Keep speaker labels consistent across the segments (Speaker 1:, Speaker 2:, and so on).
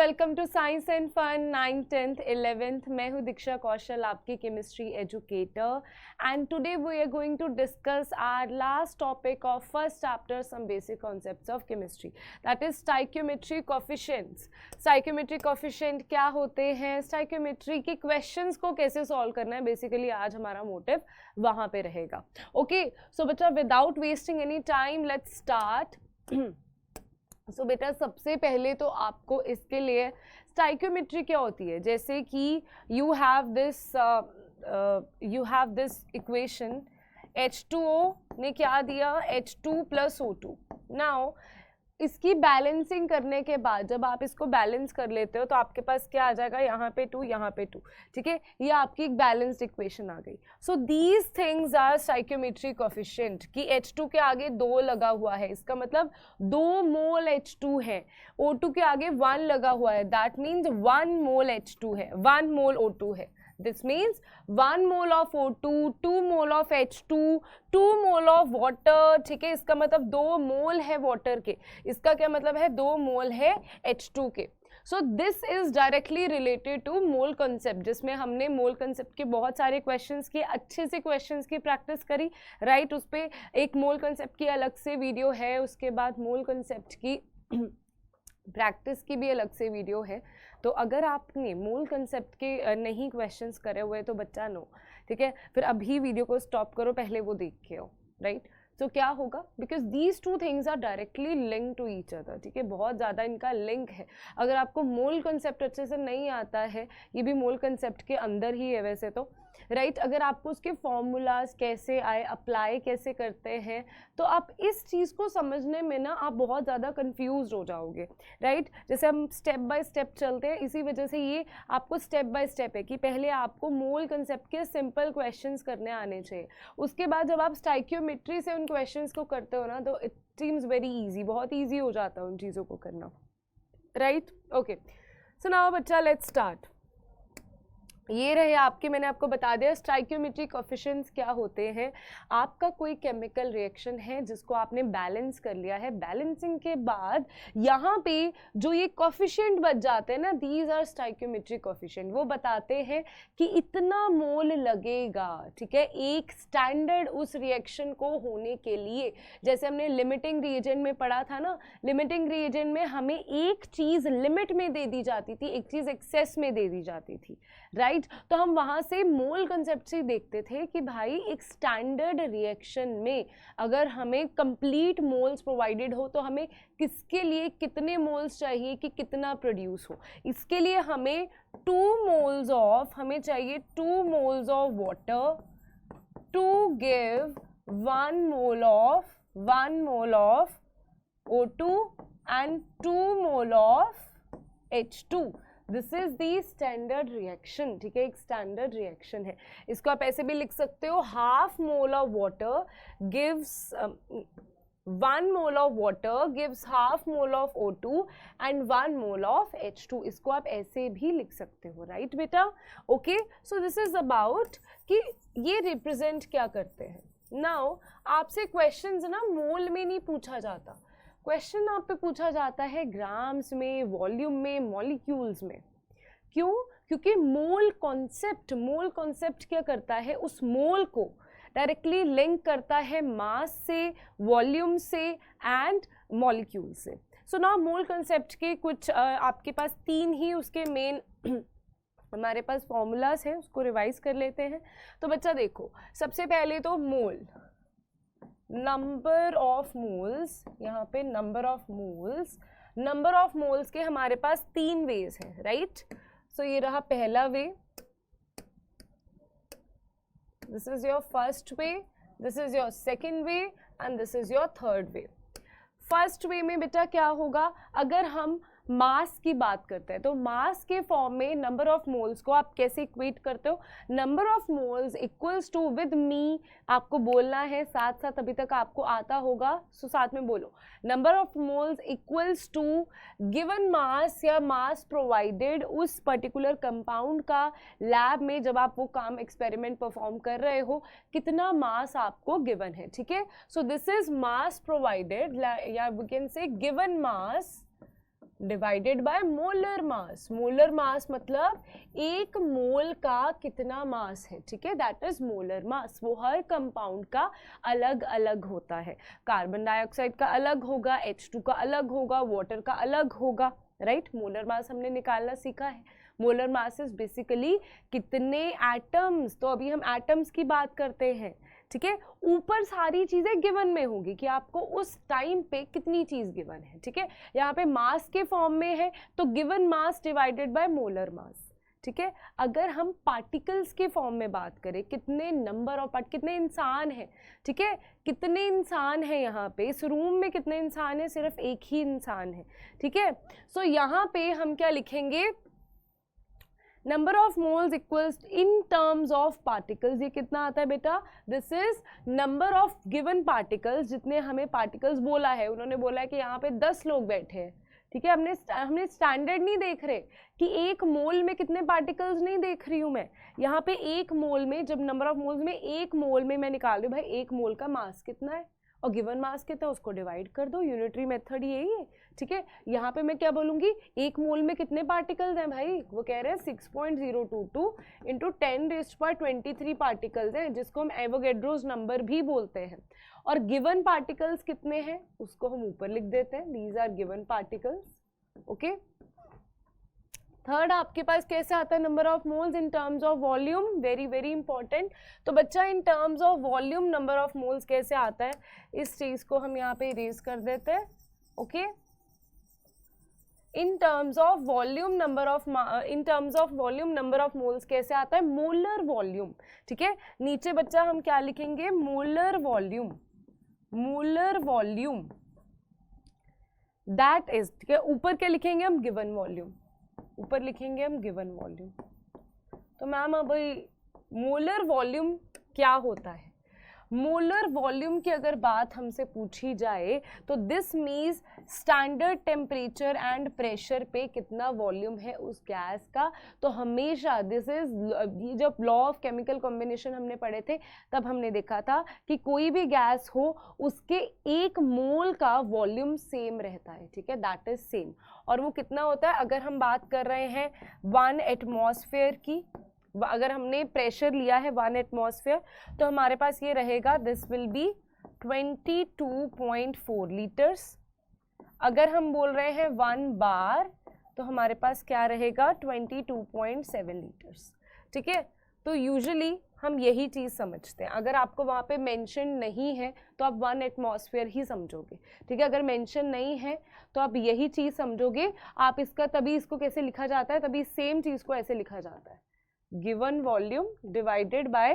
Speaker 1: Welcome to science and fun 9th 10th 11th। मैं हूँ दीक्षा कौशल, आपकी chemistry educator, and today we are going to discuss our last topic of first chapter, some basic concepts of chemistry, that is stoichiometry coefficients. Stoichiometry coefficient क्या होते हैं, stoichiometry के questions को कैसे solve करना है, बेसिकली आज हमारा मोटिव वहाँ पे रहेगा। ओके, सो बच्चा without wasting any time let's start. So बेटा सबसे पहले तो आपको इसके लिए स्टाइक्योमेट्री क्या होती है, जैसे कि you have this equation H2O ने क्या दिया, H2 + O2। नाउ इसकी बैलेंसिंग करने के बाद जब आप इसको बैलेंस कर लेते हो तो आपके पास क्या आ जाएगा, यहाँ पे 2 यहाँ पे 2, ठीक है, ये आपकी एक बैलेंस्ड इक्वेशन आ गई। So these things are stoichiometry coefficient कि H2 के आगे 2 लगा हुआ है, इसका मतलब 2 मोल H2 है, O2 के आगे 1 लगा हुआ है, दैट मीन्स 1 मोल H2 है, 1 मोल O2 है। This means 1 mole of O2, 2 mole of H2, 2 mole of water, ठीक है, इसका मतलब 2 मोल है वाटर के, इसका क्या मतलब है 2 मोल है H2 के। So this is directly related to mole concept, जिसमें हमने मोल कंसेप्ट के बहुत सारे क्वेश्चंस किए, अच्छे से क्वेश्चंस की प्रैक्टिस करी, राइट। उस पर एक मोल कंसेप्ट की अलग से वीडियो है, उसके बाद मोल कंसेप्ट की प्रैक्टिस की भी अलग से वीडियो है। तो अगर आपने मोल कंसेप्ट के नहीं क्वेश्चंस करे हुए तो बच्चा नो, ठीक है, फिर अभी वीडियो को स्टॉप करो, पहले वो देख के आओ, राइट। तो क्या होगा, because these 2 things are directly link to each other, ठीक है, बहुत ज़्यादा इनका लिंक है। अगर आपको मोल कंसेप्ट अच्छे से नहीं आता है, ये भी मोल कंसेप्ट के अंदर ही है वैसे तो, राइट, अगर आपको उसके फॉर्मूलाज कैसे आए, अप्लाई कैसे करते हैं, तो आप इस चीज़ को समझने में ना आप बहुत ज़्यादा कंफ्यूज हो जाओगे, राइट। जैसे हम स्टेप बाय स्टेप चलते हैं, इसी वजह से ये आपको स्टेप बाय स्टेप है कि पहले आपको मोल कंसेप्ट के सिंपल क्वेश्चंस करने आने चाहिए, उसके बाद जब आप स्टाइक्योमेट्री से उन क्वेश्चंस को करते हो ना तो इट सीम्स वेरी ईजी, बहुत ईजी हो जाता है उन चीज़ों को करना, राइट। ओके, सो नाउ बच्चा लेट्स स्टार्ट। ये रहे आपके, मैंने आपको बता दिया स्टाइक्योमेट्री कोफिशिएंट्स क्या होते हैं। आपका कोई केमिकल रिएक्शन है जिसको आपने बैलेंस कर लिया है, बैलेंसिंग के बाद यहाँ पे जो ये कोफिशिएंट बच जाते हैं ना, दीज आर स्टाइक्योमेट्री कोफिशिएंट। वो बताते हैं कि इतना मोल लगेगा, ठीक है, एक स्टैंडर्ड उस रिएक्शन को होने के लिए। जैसे हमने लिमिटिंग रिएजेंट में पढ़ा था ना, लिमिटिंग रिएजेंट में हमें एक चीज़ लिमिट में दे दी जाती थी, एक चीज़ एक्सेस में दे दी जाती थी, राइट। तो हम वहां से मोल कंसेप्ट से देखते थे कि भाई एक स्टैंडर्ड रिएक्शन में अगर हमें कंप्लीट मोल्स प्रोवाइडेड हो तो हमें किसके लिए कितने मोल्स चाहिए कि कितना प्रोड्यूस हो। इसके लिए हमें 2 मोल्स ऑफ, हमें चाहिए 2 moles of water to give 1 mole of O2 and 2 mole of H2। This is the standard reaction, ठीक है, एक स्टैंडर्ड रिएक्शन है। इसको आप ऐसे भी लिख सकते हो, 1/2 mole of water gives 1 mole of water gives 1/2 mole of O2 and 1 mole of H2। इसको आप ऐसे भी लिख सकते हो, राइट बेटा। Okay, so this is about कि ये रिप्रेजेंट क्या करते हैं। नाउ आपसे क्वेश्चंस ना मोल में नहीं पूछा जाता, क्वेश्चन आप पे पूछा जाता है ग्राम्स में, वॉल्यूम में, मॉलिक्यूल्स में। क्यों? क्योंकि मोल कॉन्सेप्ट क्या करता है, उस मोल को डायरेक्टली लिंक करता है मास से, वॉल्यूम से एंड मॉलिक्यूल से। सो नाउ मोल कॉन्सेप्ट के कुछ आपके पास 3 ही उसके मेन हमारे पास फॉर्मूलाज हैं, उसको रिवाइज कर लेते हैं। तो बच्चा देखो, सबसे पहले तो मोल, नंबर ऑफ मोल्स, यहाँ पे नंबर ऑफ मोल्स के हमारे पास 3 वेज हैं, राइट। सो ये रहा पहला way, this is your first way, this is your second way and this is your third way. First way में बेटा क्या होगा, अगर हम मास की बात करते हैं तो मास के फॉर्म में नंबर ऑफ मोल्स को आप कैसे इक्वेट करते हो, number of moles equals to, with me आपको बोलना है साथ साथ, अभी तक आपको आता होगा, सो साथ में बोलो, number of moles equals to given mass या मास प्रोवाइडेड उस पर्टिकुलर कंपाउंड का लैब में जब आप वो काम एक्सपेरिमेंट परफॉर्म कर रहे हो, कितना मास आपको गिवन है, ठीक है। So this is mass provided, या we can say given mass divided by molar mass. Molar mass मतलब एक मोल का कितना मास है, ठीक है, दैट इज मोलर मास। वो हर कंपाउंड का अलग अलग होता है। कार्बन डाइऑक्साइड का अलग होगा, H2 का अलग होगा, वाटर का अलग होगा, राइट। मोलर मास हमने निकालना सीखा है। मोलर मास इज बेसिकली कितने एटम्स, तो अभी हम एटम्स की बात करते हैं, ठीक है। ऊपर सारी चीजें गिवन में होगी कि आपको उस टाइम पे कितनी चीज गिवन है, ठीक है। यहाँ पे मास के फॉर्म में है तो given mass divided by molar मास, ठीक है। अगर हम पार्टिकल्स के फॉर्म में बात करें, कितने नंबर ऑफ कितने इंसान हैं, ठीक है, कितने इंसान हैं यहाँ पे, इस रूम में कितने इंसान हैं, सिर्फ एक ही इंसान है, ठीक है। सो यहाँ पे हम क्या लिखेंगे, number of moles equals in terms of particles. ये कितना आता है बेटा, this is number of given particles, जितने हमें पार्टिकल्स बोला है। उन्होंने बोला है कि यहाँ पे 10 लोग बैठे हैं, ठीक है। हमने स्टैंडर्ड नहीं देख रहे कि एक मोल में कितने पार्टिकल्स, नहीं देख रही हूँ मैं। यहाँ पे एक मोल में, जब नंबर ऑफ मोल्स में एक मोल में मैं निकाल रही हूँ, भाई एक मोल का मास कितना है और गिवन मास कितना है, उसको डिवाइड कर दो। यूनिटरी मेथड यही है, ठीक है। यहाँ पे मैं क्या बोलूँगी, एक मोल में कितने पार्टिकल्स हैं भाई, वो कह रहे हैं 6.022 इंटू 10⁻23 पार्टिकल्स हैं, जिसको हम एवोगैड्रोस नंबर भी बोलते हैं। और गिवन पार्टिकल्स कितने हैं उसको हम ऊपर लिख देते हैं, these are given particles, okay. Third आपके पास कैसे आता है, number of moles in terms of volume, very very important. तो बच्चा in terms of volume number of moles कैसे आता है, इस चीज को हम यहाँ पे इरेज कर देते हैं, okay. In terms of volume number of moles कैसे आता है, मोलर वॉल्यूम, ठीक है। नीचे बच्चा हम क्या लिखेंगे, molar volume, molar volume that is, ठीक है। ऊपर क्या लिखेंगे हम, गिवन वॉल्यूम, ऊपर लिखेंगे हम गिवन वॉल्यूम। तो मैम अब मोलर वॉल्यूम क्या होता है, मोलर वॉल्यूम की अगर बात हमसे पूछी जाए तो this means standard temperature and pressure पे कितना वॉल्यूम है उस गैस का। तो हमेशा दिस इज, जब लॉ ऑफ केमिकल कॉम्बिनेशन हमने पढ़े थे तब हमने देखा था कि कोई भी गैस हो उसके एक मोल का वॉल्यूम सेम रहता है, ठीक है, दैट इज सेम। और वो कितना होता है, अगर हम बात कर रहे हैं 1 एटमॉस्फेयर की, अगर हमने प्रेशर लिया है 1 एटमॉस्फेयर, तो हमारे पास ये रहेगा, दिस विल बी 22.4 लीटर्स। अगर हम बोल रहे हैं 1 बार तो हमारे पास क्या रहेगा, 22.7 लीटर्स, ठीक है। तो यूजुअली हम यही चीज़ समझते हैं। अगर आपको वहाँ पे मेंशन नहीं है तो आप 1 एटमॉस्फेयर ही समझोगे, ठीक है। अगर मेंशन नहीं है तो आप यही चीज़ समझोगे। आप इसका तभी इसको कैसे लिखा जाता है, तभी सेम चीज़ को ऐसे लिखा जाता है, given volume divided by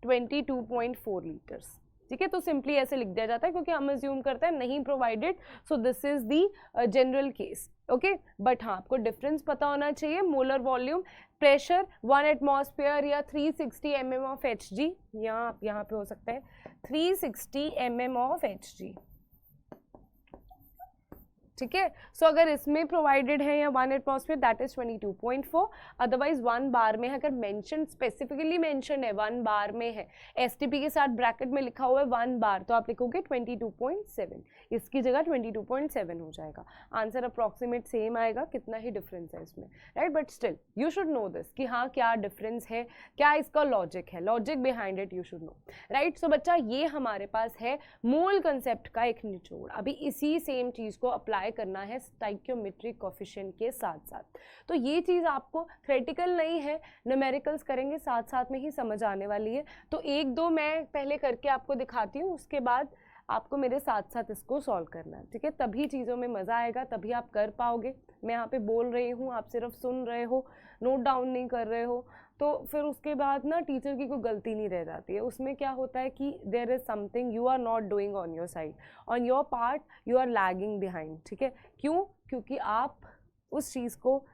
Speaker 1: 22.4 litres, ठीक है। तो सिंपली ऐसे लिख दिया जाता है क्योंकि हम अज्यूम करते हैं नहीं provided, so this is the general case, okay. But हाँ, आपको डिफरेंस पता होना चाहिए, मोलर वॉल्यूम, प्रेशर 1 एटमॉस्फेयर या 360 mm ऑफ Hg, यहाँ पे हो सकता है 360 mm ऑफ Hg, ठीक है। सो अगर इसमें प्रोवाइडेड है या 1 एटमॉस्फेयर दैट इज 22.4, अदरवाइज 1 बार में है, अगर मेंशन स्पेसिफिकली मेंशन है 1 बार में है, एसटीपी के साथ ब्रैकेट में लिखा हुआ है 1 बार, तो आप लिखोगे 22.7, इसकी जगह 22.7 हो जाएगा। आंसर अप्रॉक्सीमेट सेम आएगा, कितना ही डिफरेंस है इसमें, right. But still you should know this कि हाँ क्या डिफरेंस है, क्या इसका लॉजिक है, logic behind it you should know, right. So बच्चा ये हमारे पास है मोल कंसेप्ट का एक निचोड़। अभी इसी सेम चीज को अप्लाई करना है स्टाइकियोमेट्रिक कोएफिशिएंट के साथ साथ। तो ये चीज आपको थ्योरेटिकल नहीं है, न्यूमेरिकल्स करेंगे साथ साथ में ही समझ आने वाली है। तो एक दो मैं पहले करके आपको दिखाती हूँ, उसके बाद आपको मेरे साथ साथ इसको सॉल्व करना है, ठीक है। तभी चीज़ों में मज़ा आएगा, तभी आप कर पाओगे। मैं यहाँ पे बोल रही हूँ, आप सिर्फ सुन रहे हो, नोट डाउन नहीं कर रहे हो, तो फिर उसके बाद ना टीचर की कोई गलती नहीं रह जाती है। उसमें क्या होता है कि there is something you are not doing on your side, on your part you are lagging behind, ठीक है। क्यों? क्योंकि आप उस चीज़ को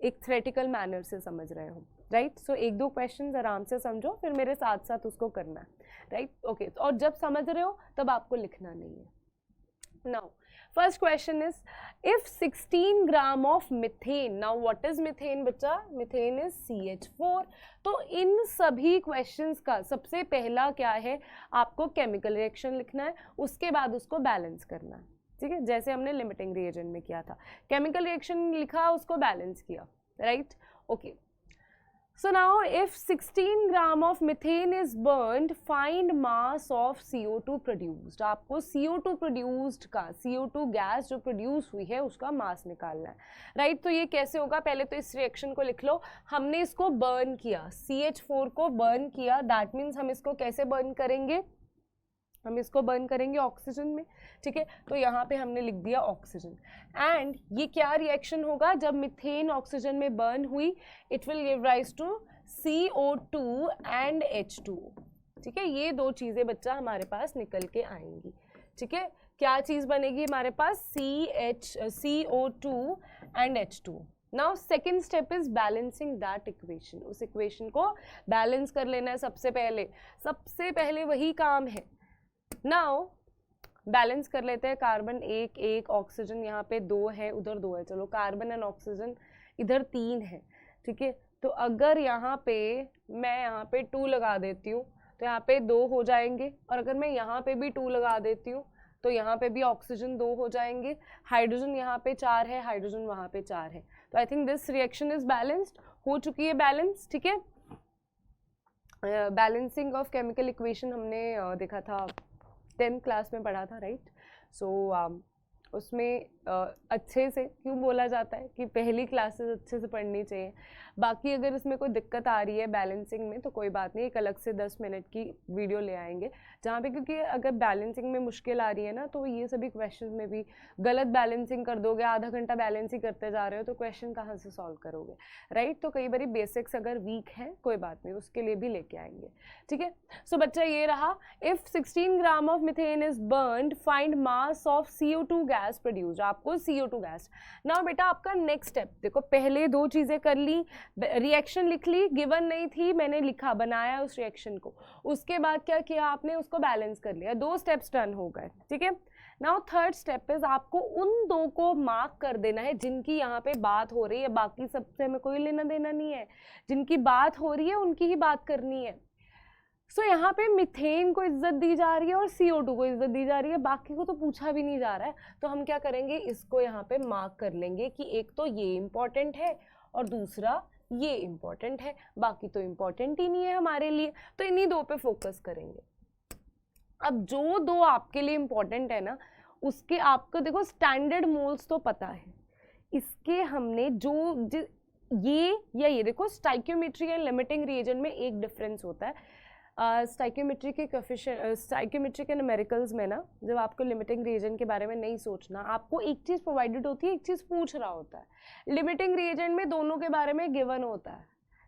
Speaker 1: एक थ्योरेटिकल मैनर से समझ रहे हो, राइट। सो एक दो क्वेश्चंस आराम से समझो, फिर मेरे साथ साथ उसको करना है, राइट, ओके। और जब समझ रहे हो तब आपको लिखना नहीं है। Now first question is if 16 gram of methane, now what is methane बच्चा? methane is CH4। तो इन सभी क्वेश्चंस का सबसे पहला क्या है, आपको केमिकल रिएक्शन लिखना है, उसके बाद उसको बैलेंस करना है, ठीक है, जैसे हमने लिमिटिंग रिएजेंट में किया था, केमिकल रिएक्शन लिखा उसको बैलेंस किया, right. Okay, so now if 16 gram of methane is burned, find mass of CO2 produced। आपको CO2 produced का, CO2 गैस जो प्रोड्यूस हुई है उसका मास निकालना है, राइट। तो ये कैसे होगा, पहले तो इस रिएक्शन को लिख लो, हमने इसको बर्न किया, CH4 को बर्न किया, दैट मीन्स हम इसको कैसे बर्न करेंगे, हम इसको बर्न करेंगे ऑक्सीजन में, ठीक है। तो यहाँ पे हमने लिख दिया ऑक्सीजन, एंड ये क्या रिएक्शन होगा, जब मिथेन ऑक्सीजन में बर्न हुई, it will give rise to CO2 and H2O, ठीक है। ये दो चीज़ें बच्चा हमारे पास निकल के आएंगी, ठीक है। क्या चीज़ बनेगी हमारे पास, CO2 and H2O। Now second step is balancing that equation, उस इक्वेशन को बैलेंस कर लेना है सबसे पहले वही काम है। नाउ बैलेंस कर लेते हैं, कार्बन एक ऑक्सीजन यहाँ पे 2 है, उधर 2 है, चलो कार्बन एंड ऑक्सीजन इधर 3 है, ठीक है। तो अगर यहाँ पे मैं यहाँ पे 2 लगा देती हूँ तो यहाँ पे 2 हो जाएंगे, और अगर मैं यहाँ पे भी 2 लगा देती हूँ तो यहाँ पे भी ऑक्सीजन 2 हो जाएंगे, हाइड्रोजन यहाँ पे 4 है, हाइड्रोजन वहाँ पे 4 है। तो I think this reaction is balanced, हो चुकी है बैलेंस, ठीक है। बैलेंसिंग ऑफ केमिकल इक्वेशन हमने देखा था 10th क्लास में पढ़ा था, राइट। सो उसमें अच्छे से क्यों बोला जाता है कि पहली क्लासेस अच्छे से पढ़नी चाहिए। बाकी अगर इसमें कोई दिक्कत आ रही है बैलेंसिंग में तो कोई बात नहीं, एक अलग से 10 मिनट की वीडियो ले आएंगे जहाँ पे, क्योंकि अगर बैलेंसिंग में मुश्किल आ रही है ना तो ये सभी क्वेश्चन में भी गलत बैलेंसिंग कर दोगे, आधा घंटा बैलेंस ही करते जा रहे हो तो क्वेश्चन कहाँ से सॉल्व करोगे, राइट। तो कई बार बेसिक्स अगर वीक हैं कोई बात नहीं, उसके लिए भी लेके आएंगे, ठीक है। सो बच्चा ये रहा, if 16 gram of methane is burned, find mass of CO2 gas produced, आपको CO2 गैस। नाउ बेटा आपका नेक्स्ट स्टेप देखो, पहले 2 चीजें कर ली, रिएक्शन लिख ली, गिवन नहीं थी, मैंने लिखा, बनाया उस रिएक्शन को, उसके बाद क्या किया आपने, उसको बैलेंस कर लिया, 2 स्टेप्स डन हो गए, ठीक है। नाउ थर्ड स्टेप इज आपको उन 2 को मार्क कर देना है जिनकी यहाँ पे बात हो रही है, बाकी सबसे हमें कोई लेना देना नहीं है, जिनकी बात हो रही है उनकी ही बात करनी है। सो यहाँ पे मिथेन को इज्जत दी जा रही है और CO2 को इज्जत दी जा रही है, बाकी को तो पूछा भी नहीं जा रहा है। तो हम क्या करेंगे, इसको यहाँ पे मार्क कर लेंगे कि एक तो ये इम्पॉर्टेंट है और दूसरा ये इम्पॉर्टेंट है, बाकी तो इम्पॉर्टेंट ही नहीं है हमारे लिए, तो इन्हीं 2 पे फोकस करेंगे। अब जो 2 आपके लिए इम्पॉर्टेंट है ना, उसके आपको देखो स्टैंडर्ड मोल्स तो पता है, इसके हमने ये देखो स्टाइक्योमेट्री एंड लिमिटिंग रिएजेंट में एक डिफरेंस होता है। स्टाइक्योमेट्री के कोएफिशिएंट, स्टाइक्योमेट्री के न्यूमेरिकल्स में ना, जब आपको लिमिटिंग रिएजेंट के बारे में नहीं सोचना, आपको एक चीज़ प्रोवाइडेड होती है, एक चीज़ पूछ रहा होता है। लिमिटिंग रिएजेंट में दोनों के बारे में गिवन होता है,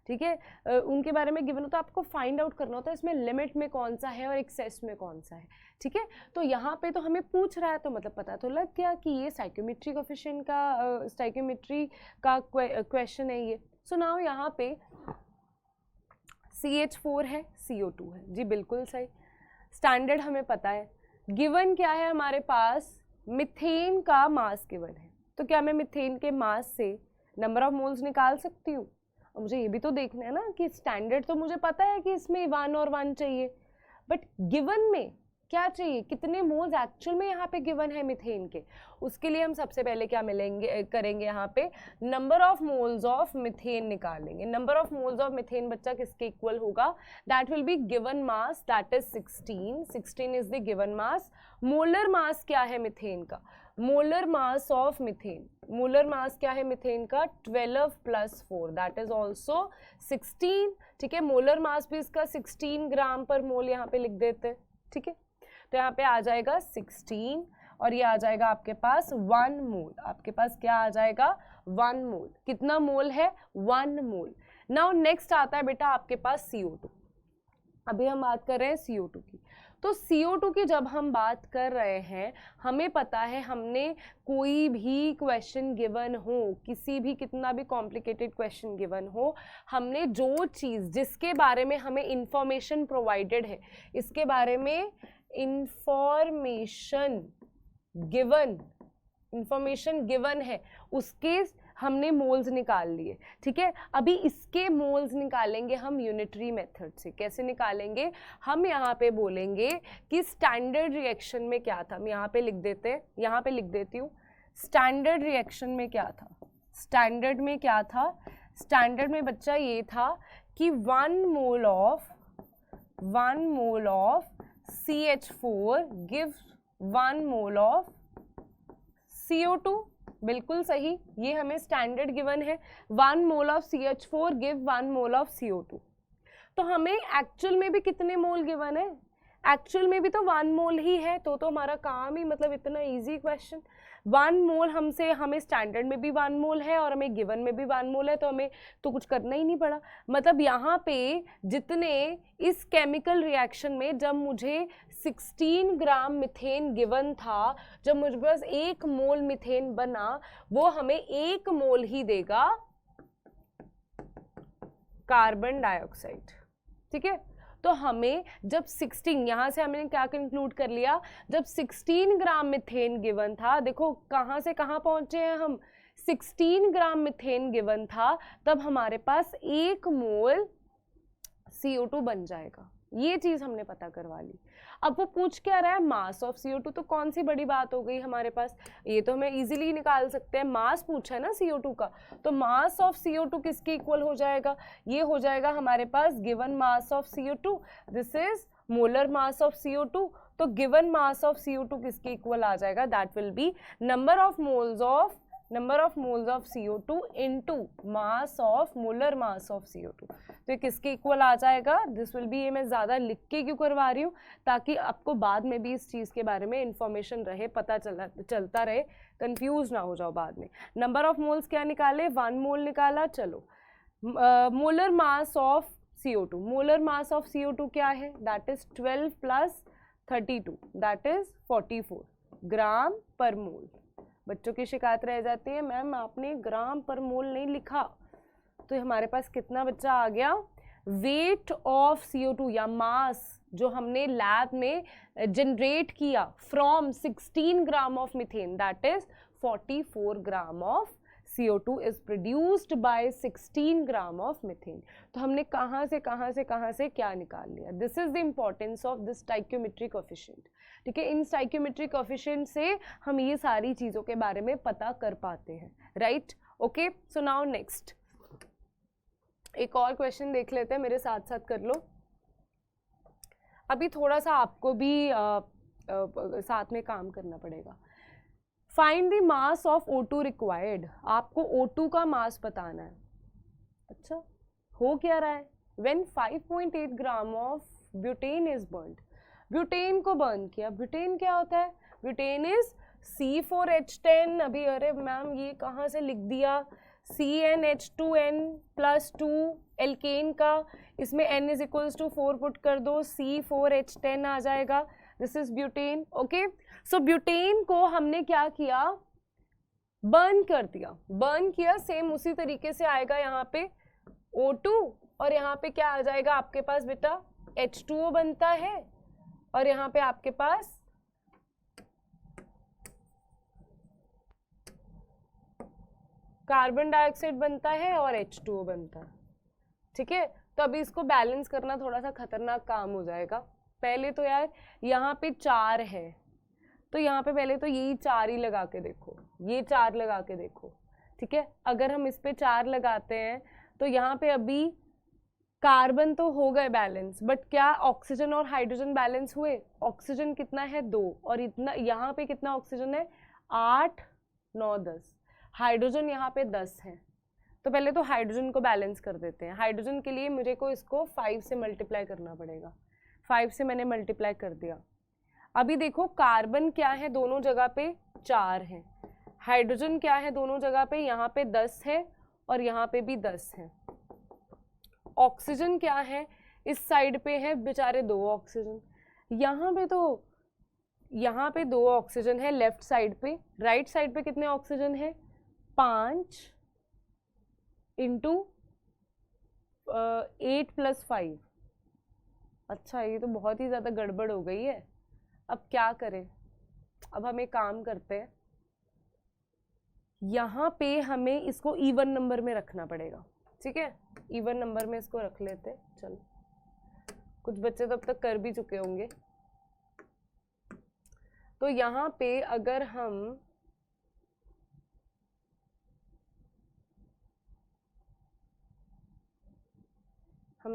Speaker 1: ठीक है, उनके बारे में गिवन होता है, आपको फाइंड आउट करना होता है इसमें लिमिट में कौन सा है और एक्सेस में कौन सा है, ठीक है। तो यहाँ पे तो हमें पूछ रहा है तो मतलब पता तो लग गया कि ये स्टाइक्योमेट्री कोएफिशिएंट का, स्टाइक्योमेट्री का क्वेश्चन है ये। सो नाउ यहाँ पे CH4 है, CO2 है, जी बिल्कुल सही, स्टैंडर्ड हमें पता है। गिवन क्या है हमारे पास, मिथेन का मास गिवन है, तो क्या मैं मिथेन के मास से नंबर ऑफ मोल्स निकाल सकती हूँ? और मुझे ये भी तो देखना है ना कि स्टैंडर्ड तो मुझे पता है कि इसमें 1 और 1 चाहिए, बट गिवन में क्या चाहिए, कितने मोल्स एक्चुअल में यहाँ पे गिवन है मिथेन के, उसके लिए हम सबसे पहले क्या करेंगे यहाँ पे number of moles of methane निकालेंगे। Number of moles of methane बच्चा किसके इक्वल होगा, that will be given mass, that is 16 is the given mass. Molar mass क्या है मिथेन का, molar mass of methane, molar mass क्या है methane का, 12 + 4 दैट इज ऑल्सो 16, ठीक है। मोलर मास भी इसका 16 ग्राम पर मोल यहाँ पे लिख देते हैं, ठीक है। तो यहाँ पे आ जाएगा 16 और ये आ जाएगा आपके पास 1 मोल, आपके पास क्या आ जाएगा 1 मोल, कितना मोल है 1 मोल। नाउ नेक्स्ट आता है बेटा आपके पास CO2, अभी हम बात कर रहे हैं CO2 की। तो CO2 की जब हम बात कर रहे हैं, हमें पता है हमने कोई भी क्वेश्चन गिवन हो, किसी भी कितना भी कॉम्प्लिकेटेड क्वेश्चन गिवन हो, हमने जो चीज़ जिसके बारे में हमें इंफॉर्मेशन प्रोवाइडेड है, इसके बारे में इंफॉर्मेशन गिवन है, उसके हमने मोल्स निकाल लिए, ठीक है। अभी इसके मोल्स निकालेंगे हम यूनिटरी मेथड से। कैसे निकालेंगे? हम यहाँ पे बोलेंगे कि स्टैंडर्ड रिएक्शन में क्या था। हम यहाँ पे लिख देते हैं, यहाँ पे लिख देती हूँ, स्टैंडर्ड रिएक्शन में क्या था। स्टैंडर्ड में क्या था? स्टैंडर्ड में बच्चा ये था कि 1 mole of CH4 gives 1 mole of CO2। बिल्कुल सही, ये हमें स्टैंडर्ड गिवन है। 1 mole of CH4 give 1 mole of CO2। तो हमें एक्चुअल में भी कितने मोल गिवन है? एक्चुअल में भी तो 1 मोल ही है। तो हमारा काम ही, मतलब इतना इजी क्वेश्चन। 1 मोल हमें स्टैंडर्ड में भी 1 मोल है और हमें गिवन में भी 1 मोल है, तो हमें तो कुछ करना ही नहीं पड़ा। मतलब यहाँ पे जितने इस केमिकल रिएक्शन में, जब मुझे 16 ग्राम मिथेन गिवन था, जब मुझे पास 1 मोल मिथेन बना, वो हमें 1 मोल ही देगा कार्बन डाइऑक्साइड, ठीक है। तो हमें जब 16, यहाँ से हमने क्या कंक्लूड कर लिया, जब 16 ग्राम मिथेन गिवन था, देखो कहाँ से कहाँ पहुंचे हैं हम, 16 ग्राम मिथेन गिवन था, तब हमारे पास 1 मोल CO2 बन जाएगा। ये चीज हमने पता करवा ली। अब वो पूछ क्या रहा है? मास ऑफ CO2। तो कौन सी बड़ी बात हो गई हमारे पास, ये तो हमें इजीली निकाल सकते हैं। मास पूछा है ना CO2 का, तो मास ऑफ CO2 किसके इक्वल हो जाएगा? ये हो जाएगा हमारे पास given mass of CO2, this is molar mass of CO2। तो गिवन मास ऑफ CO2 किसके इक्वल आ जाएगा? That will B number of moles of CO2 into mass of molar mass of CO2। तो ये किसके इक्वल आ जाएगा? This will be, ये मैं ज़्यादा लिख के क्यों करवा रही हूँ, ताकि आपको बाद में भी इस चीज़ के बारे में इंफॉर्मेशन रहे, पता चलता रहे, कंफ्यूज ना हो जाओ बाद में। नंबर ऑफ मोल्स क्या निकाले? 1 मोल निकाला। चलो, molar mass of CO2, molar mass of CO2 क्या है? That is 12 plus 32, that is 44 ग्राम पर मोल। बच्चों की शिकायत रह जाती है, मैम आपने ग्राम पर मोल नहीं लिखा। तो हमारे पास कितना बच्चा आ गया? वेट ऑफ CO2 या मास जो हमने लैब में जनरेट किया from 16 gram of methane, that is 44 gram of CO2 is produced by 16 gram of methane. तो हमने कहाँ से क्या निकाल लिया? This is the importance of this stoichiometric coefficient, ठीक है। इन स्टाइक्योमेट्रिक कोएफिशिएंट से हम ये सारी चीज़ों के बारे में पता कर पाते हैं, right? Okay, so now next एक और क्वेश्चन देख लेते हैं, मेरे साथ साथ कर लो। अभी थोड़ा सा आपको भी साथ में काम करना पड़ेगा। Find the mass of O2 required. आपको O2 का मास बताना है। अच्छा, हो क्या रहा है? When 5.8 gram of butane is burned, butane को बर्न किया। ब्यूटेन क्या होता है? Butane is C4H10। अभी अरे मैम ये कहाँ से लिख दिया? CnH2n प्लस 2 एल्केन का, इसमें n is equals to 4 put कर दो, C4H10 आ जाएगा। This is butane, okay. So butane को हमने क्या किया? बर्न कर दिया। बर्न किया, सेम उसी तरीके से आएगा यहाँ पे O2 और यहाँ पे क्या आ जाएगा आपके पास बेटा? H2O बनता है और यहाँ पे आपके पास कार्बन डाइऑक्साइड बनता है और H2O बनता है, ठीक है। तो अभी इसको बैलेंस करना थोड़ा सा खतरनाक काम हो जाएगा। पहले तो यार यहाँ पे 4 है, तो यहाँ पे पहले तो यही 4 ही लगा के देखो, ये 4 लगा के देखो, ठीक है। अगर हम इस पे 4 लगाते हैं तो यहाँ पे अभी कार्बन तो हो गए बैलेंस, बट क्या ऑक्सीजन और हाइड्रोजन बैलेंस हुए? ऑक्सीजन कितना है? 2, और इतना यहाँ पे कितना ऑक्सीजन है? 8, 9, 10। हाइड्रोजन यहाँ पे 10 है। तो पहले तो हाइड्रोजन को बैलेंस कर देते हैं। हाइड्रोजन के लिए मुझे को इसको 5 से मल्टीप्लाई करना पड़ेगा। 5 से मैंने मल्टीप्लाई कर दिया। अभी देखो कार्बन क्या है? दोनों जगह पे 4 है। हाइड्रोजन क्या है? दोनों जगह पे, यहाँ पे 10 है और यहाँ पे भी 10 है। ऑक्सीजन क्या है? इस साइड पे है बेचारे 2 ऑक्सीजन। यहाँ पे तो यहाँ पे 2 ऑक्सीजन है लेफ्ट साइड पे। राइट साइड पे कितने ऑक्सीजन है? 5 इंटू 8 प्लस 5। अच्छा, ये तो बहुत ही ज़्यादा गड़बड़ हो गई है। अब क्या करें? अब हम एक काम करते हैं, यहाँ पे हमें इसको इवन नंबर में रखना पड़ेगा, ठीक है, इवन नंबर में इसको रख लेते हैं। चलो, कुछ बच्चे तो अब तक कर भी चुके होंगे। तो यहाँ पे अगर हमने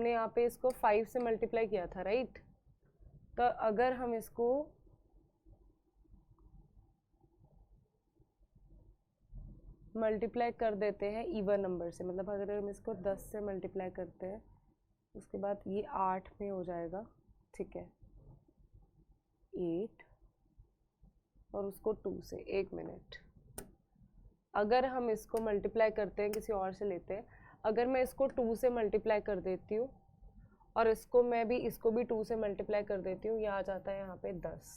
Speaker 1: यहाँ पे इसको 5 से मल्टीप्लाई किया था, राइट? तो अगर हम इसको मल्टीप्लाई कर देते हैं इवन नंबर से, मतलब अगर हम इसको 10 से मल्टीप्लाई करते हैं, उसके बाद ये 8 में हो जाएगा, ठीक है, 8 और उसको 2 से। 1 मिनट, अगर हम इसको मल्टीप्लाई करते हैं, किसी और से लेते हैं, अगर मैं इसको 2 से मल्टीप्लाई कर देती हूँ और इसको भी 2 से मल्टीप्लाई कर देती हूँ, ये आ जाता है यहाँ पे 10,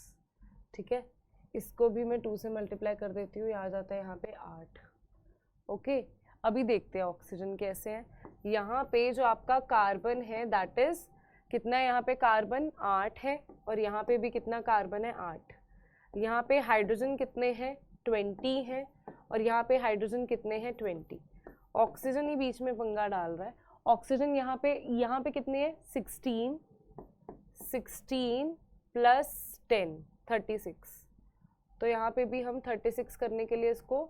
Speaker 1: ठीक है। इसको भी मैं 2 से मल्टीप्लाई कर देती हूँ, ये आ जाता है यहाँ पे 8। ओके, अभी देखते हैं ऑक्सीजन कैसे है। यहाँ पे जो आपका कार्बन है दैट इज कितना है, यहाँ पे कार्बन 8 है और यहाँ पे भी कितना कार्बन है, 8। यहाँ पे हाइड्रोजन कितने हैं, 20 हैं, और यहाँ पे हाइड्रोजन कितने हैं, 20। ऑक्सीजन ही बीच में पंगा डाल रहा है। ऑक्सीजन यहाँ पे कितने हैं, 16 प्लस 10 36। तो यहाँ पे भी हम 36 करने के लिए इसको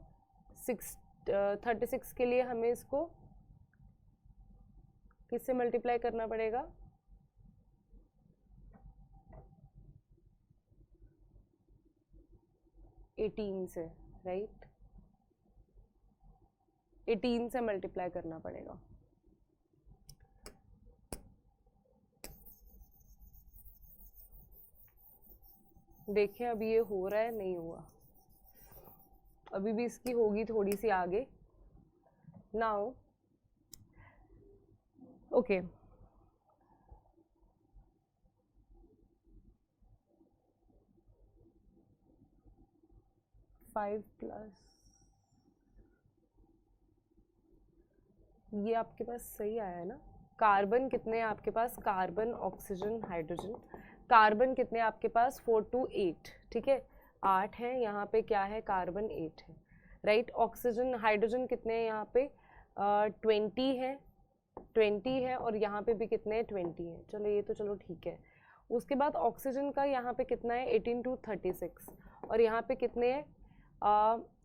Speaker 1: 36 के लिए हमें इसको किससे मल्टीप्लाई करना पड़ेगा, 18 से, राइट? 18 से मल्टीप्लाई करना पड़ेगा। देखें अभी ये हो रहा है, नहीं हुआ, अभी भी इसकी होगी थोड़ी सी आगे। नाउ ओके, फाइव प्लस, ये आपके पास सही आया है ना? कार्बन कितने हैं आपके पास, कार्बन, ऑक्सीजन, हाइड्रोजन, कार्बन कितने आपके पास, 4 to 8, ठीक है, 8 है। यहाँ पे क्या है, कार्बन 8 है, राइट? ऑक्सीजन, हाइड्रोजन कितने हैं यहाँ पे, 20 है और यहाँ पे भी कितने हैं, 20 है। चलो ये तो चलो ठीक है। उसके बाद ऑक्सीजन का यहाँ पे कितना है, 18 to 36, और यहाँ पे कितने हैं,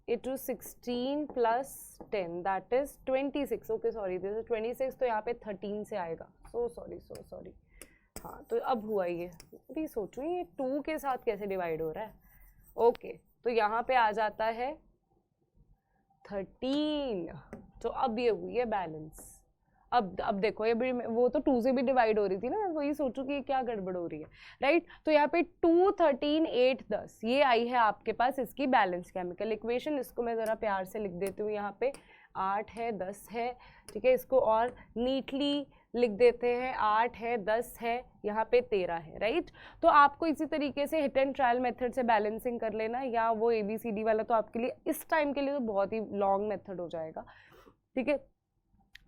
Speaker 1: 16 plus 10 that is 26। Okay sorry, this is 26, तो यहाँ पे 13 से आएगा। So sorry. हाँ, तो अब हुआ ये, अभी सोचूं ये 2 के साथ कैसे डिवाइड हो रहा है। ओके, तो यहाँ पे आ जाता है 13। तो अब ये हुई है बैलेंस। अब देखो, ये भी वो तो 2 से भी डिवाइड हो रही थी ना, मैं वही सोचूं कि क्या गड़बड़ हो रही है, राइट? तो यहाँ पे 2, 13, 8, 10 ये आई है आपके पास इसकी बैलेंस केमिकल इक्वेशन। इसको मैं ज़रा प्यार से लिख देती हूँ, यहाँ पे 8 है, 10 है, ठीक है। इसको और नीटली लिख देते हैं, 8 है, 10 है, यहाँ पे 13 है, राइट? तो आपको इसी तरीके से हिट एंड ट्रायल मेथड से बैलेंसिंग कर लेना, या वो ABCD वाला तो आपके लिए इस टाइम के लिए तो बहुत ही लॉन्ग मेथड हो जाएगा, ठीक है।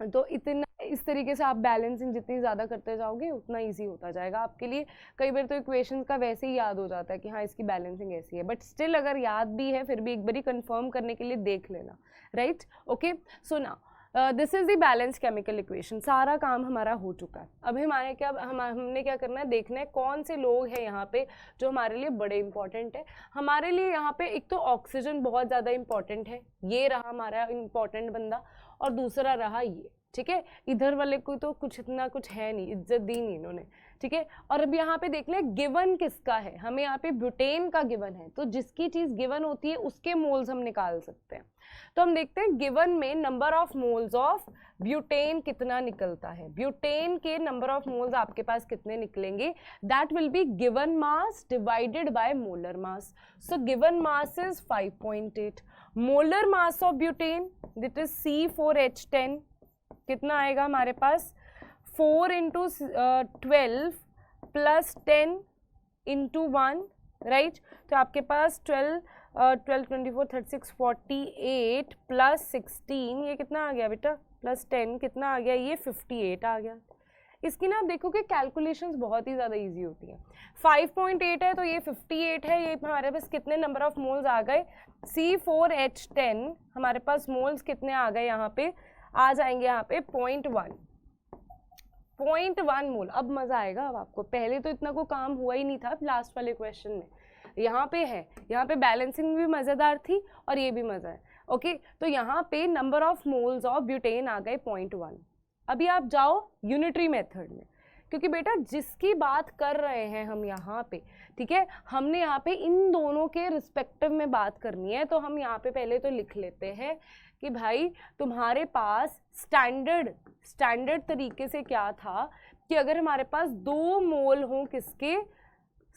Speaker 1: तो इतना इस तरीके से आप बैलेंसिंग जितनी ज़्यादा करते जाओगे उतना इजी होता जाएगा आपके लिए। कई बार तो इक्वेशंस का वैसे ही याद हो जाता है कि हाँ इसकी बैलेंसिंग ऐसी है, बट स्टिल अगर याद भी है फिर भी एक बारी कंफर्म करने के लिए देख लेना, right? Okay, so now this is the balance chemical equation. सारा काम हमारा हो चुका है। अब हमने क्या करना है, देखना है कौन से लोग हैं यहाँ पे जो हमारे लिए बड़े इंपॉर्टेंट है। हमारे लिए यहाँ पे एक तो ऑक्सीजन बहुत ज़्यादा इंपॉर्टेंट है, ये रहा हमारा इंपॉर्टेंट बंदा, और दूसरा रहा ये, ठीक है। इधर वाले को तो कुछ इतना कुछ है नहीं, इज्जत दी नहीं इन्होंने, ठीक है। और अब यहाँ पे देख ले गिवन किसका है, हमें यहाँ पे ब्यूटेन का गिवन है। तो जिसकी चीज गिवन होती है उसके मोल्स हम निकाल सकते हैं। तो हम देखते हैं गिवन में number of moles of butane कितना निकलता है। ब्यूटेन के नंबर ऑफ मोल्स आपके पास कितने निकलेंगे, that will be given mass divided by molar mass. So given mass is 5.8। Molar mass of butane that is C4H10 कितना आएगा हमारे पास, 4 × 12 प्लस 10 × 1, राइट? तो आपके पास 12, 24, 36, 48 प्लस 16, ये कितना आ गया बेटा, प्लस 10 कितना आ गया, ये 58 आ गया। इसकी ना आप देखोगे कैलकुलेशंस बहुत ही ज़्यादा इजी होती हैं। 5.8 है तो ये 58 है, ये हमारे पास कितने नंबर ऑफ मोल्स आ गए, C4H10 हमारे पास मोल्स कितने आ गए, यहाँ पे आ जाएंगे यहाँ पे 0.1 मोल। अब मज़ा आएगा अब आपको, पहले तो इतना को काम हुआ ही नहीं था लास्ट वाले क्वेश्चन में, यहाँ पे है, यहाँ पे बैलेंसिंग भी मज़ेदार थी और ये भी मज़ा है। ओके तो यहाँ पे number of moles of butane आ गए 0.1। अभी आप जाओ यूनिटरी मेथड में, क्योंकि बेटा जिसकी बात कर रहे हैं हम यहाँ पे, ठीक है, हमने यहाँ पे इन दोनों के रिस्पेक्टिव में बात करनी है, तो हम यहाँ पे पहले तो लिख लेते हैं कि भाई तुम्हारे पास स्टैंडर्ड तरीके से क्या था कि अगर हमारे पास 2 मोल हों किसके,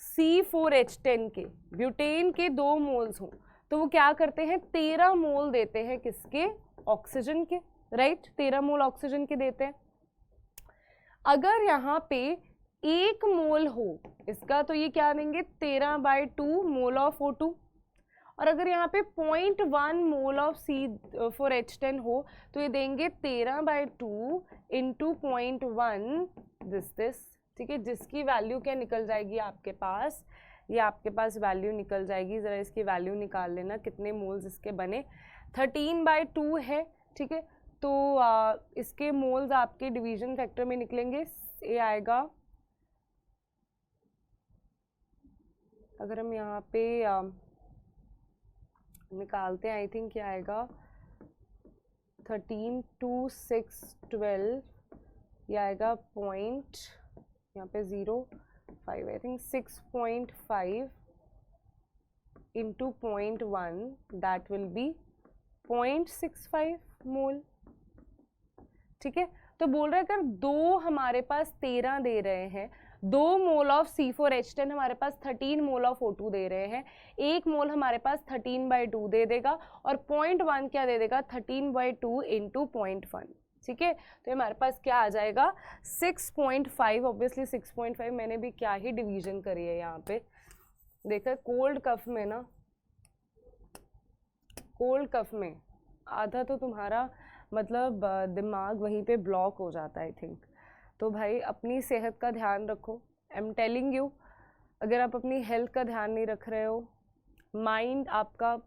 Speaker 1: C4H10 के, ब्यूटेन के 2 मोल्स हों, तो वो क्या करते हैं 13 मोल देते हैं किसके, ऑक्सीजन के, राइट, 13 मोल ऑक्सीजन के देते हैं। अगर यहाँ पे 1 मोल हो इसका तो ये क्या देंगे 13/2 मोल ऑफ O2, और अगर यहाँ पे 0.1 मोल ऑफ C4H10 हो तो ये देंगे 13/2 इंटू 0.1 दिस, ठीक है, जिसकी वैल्यू क्या निकल जाएगी आपके पास, ये आपके पास वैल्यू निकल जाएगी, ज़रा इसकी वैल्यू निकाल लेना कितने मोल्स इसके बने, 13/2 है, ठीक है, तो इसके मोल्स आपके डिवीजन फैक्टर में निकलेंगे, ये आएगा, अगर हम यहाँ पे निकालते हैं आई थिंक क्या आएगा 13 2 6 12, ये आएगा पॉइंट यहाँ पे 0.5 I think 6.5 into 0.1 that will B 0.65 मोल, ठीक है। तो बोल रहे अगर 2 हमारे पास 13 दे रहे हैं, 2 मोल ऑफ C4H10 हमारे पास 13 मोल ऑफ O2 दे रहे हैं, 1 मोल हमारे पास 13/2 दे देगा और 0.1 क्या दे देगा 13/2 इंटू 0.1, ठीक है। तो हमारे पास क्या आ जाएगा 6.5, ऑब्वियसली 6.5 मैंने भी क्या ही डिवीजन करी है यहाँ पे, देखा कोल्ड कफ में ना, कोल्ड कफ में आधा तो तुम्हारा मतलब दिमाग वहीं पे ब्लॉक हो जाता है आई थिंक। तो भाई अपनी सेहत का ध्यान रखो, आई एम टेलिंग यू, अगर आप अपनी हेल्थ का ध्यान नहीं रख रहे हो, माइंड आपका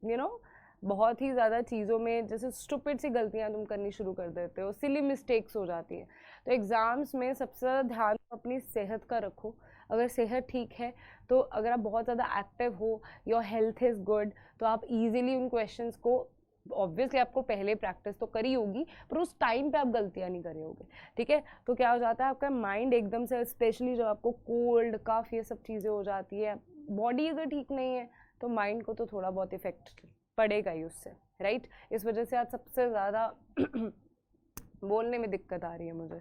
Speaker 1: यू नो बहुत ही ज़्यादा चीज़ों में जैसे स्टूपिड सी गलतियां तुम करनी शुरू कर देते हो, सिली मिस्टेक्स हो जाती हैं। तो एग्ज़ाम्स में सबसे ज़्यादा ध्यान अपनी सेहत का रखो, अगर सेहत ठीक है तो अगर आप बहुत ज़्यादा एक्टिव हो, योर हेल्थ इज़ गुड, तो आप ईजिली उन क्वेश्चंस को, ऑब्वियसली आपको पहले प्रैक्टिस तो करी होगी पर उस टाइम पे आप गलतियां नहीं करे होगे, ठीक है। तो क्या हो जाता है आपका माइंड एकदम से, स्पेशली जब आपको कोल्ड कफ ये सब चीज़ें हो जाती है, बॉडी अगर ठीक नहीं है तो माइंड को तो थोड़ा बहुत इफेक्ट पड़ेगा ही उससे, राइट। इस वजह से आज सबसे ज़्यादा बोलने में दिक्कत आ रही है मुझे।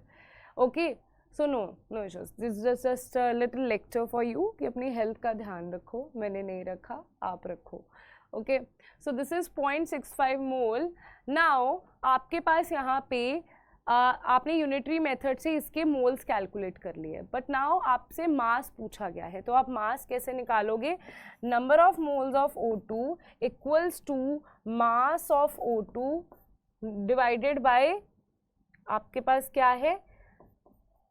Speaker 1: Okay so no issues, this is just a little lecture for you कि अपनी हेल्थ का ध्यान रखो, मैंने नहीं रखा आप रखो। Okay so this is 0.65 mole. Now आपके पास यहाँ पे आपने यूनिटरी मेथड से इसके मोल्स कैलकुलेट कर लिए, बट नाउ आपसे मास पूछा गया है, तो आप मास कैसे निकालोगे, number of moles of O2 equals to mass of O2 divided by आपके पास क्या है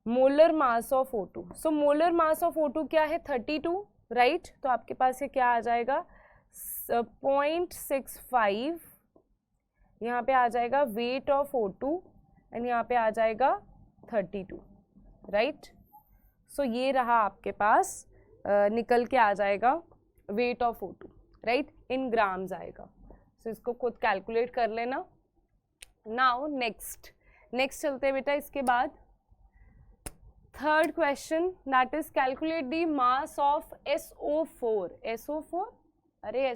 Speaker 1: molar mass of O2। So molar mass of O2 क्या है 32, राइट। तो आपके पास ये क्या आ जाएगा 0.65, यहाँ पे आ जाएगा वेट ऑफ O2 एंड यहाँ पे आ जाएगा 32, राइट। सो ये रहा आपके पास निकल के आ जाएगा weight of O2, right, in grams आएगा। सो इसको खुद कैलकुलेट कर लेना। नाउ नेक्स्ट चलते हैं बेटा, इसके बाद third question that is calculate the mass of SO4 अरे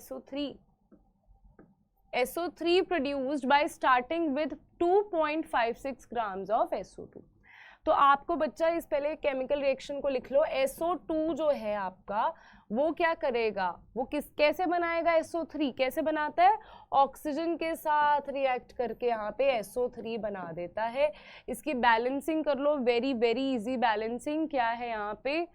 Speaker 1: SO3 produced by starting with 2.56 grams of SO2। तो आपको बच्चा इस पहले केमिकल रिएक्शन को लिख लो, SO2 जो है आपका वो क्या करेगा, वो कैसे बनाएगा SO3, कैसे बनाता है, ऑक्सीजन के साथ रिएक्ट करके यहाँ पे SO3 बना देता है। इसकी बैलेंसिंग कर लो, वेरी वेरी इजी बैलेंसिंग, क्या है यहाँ पे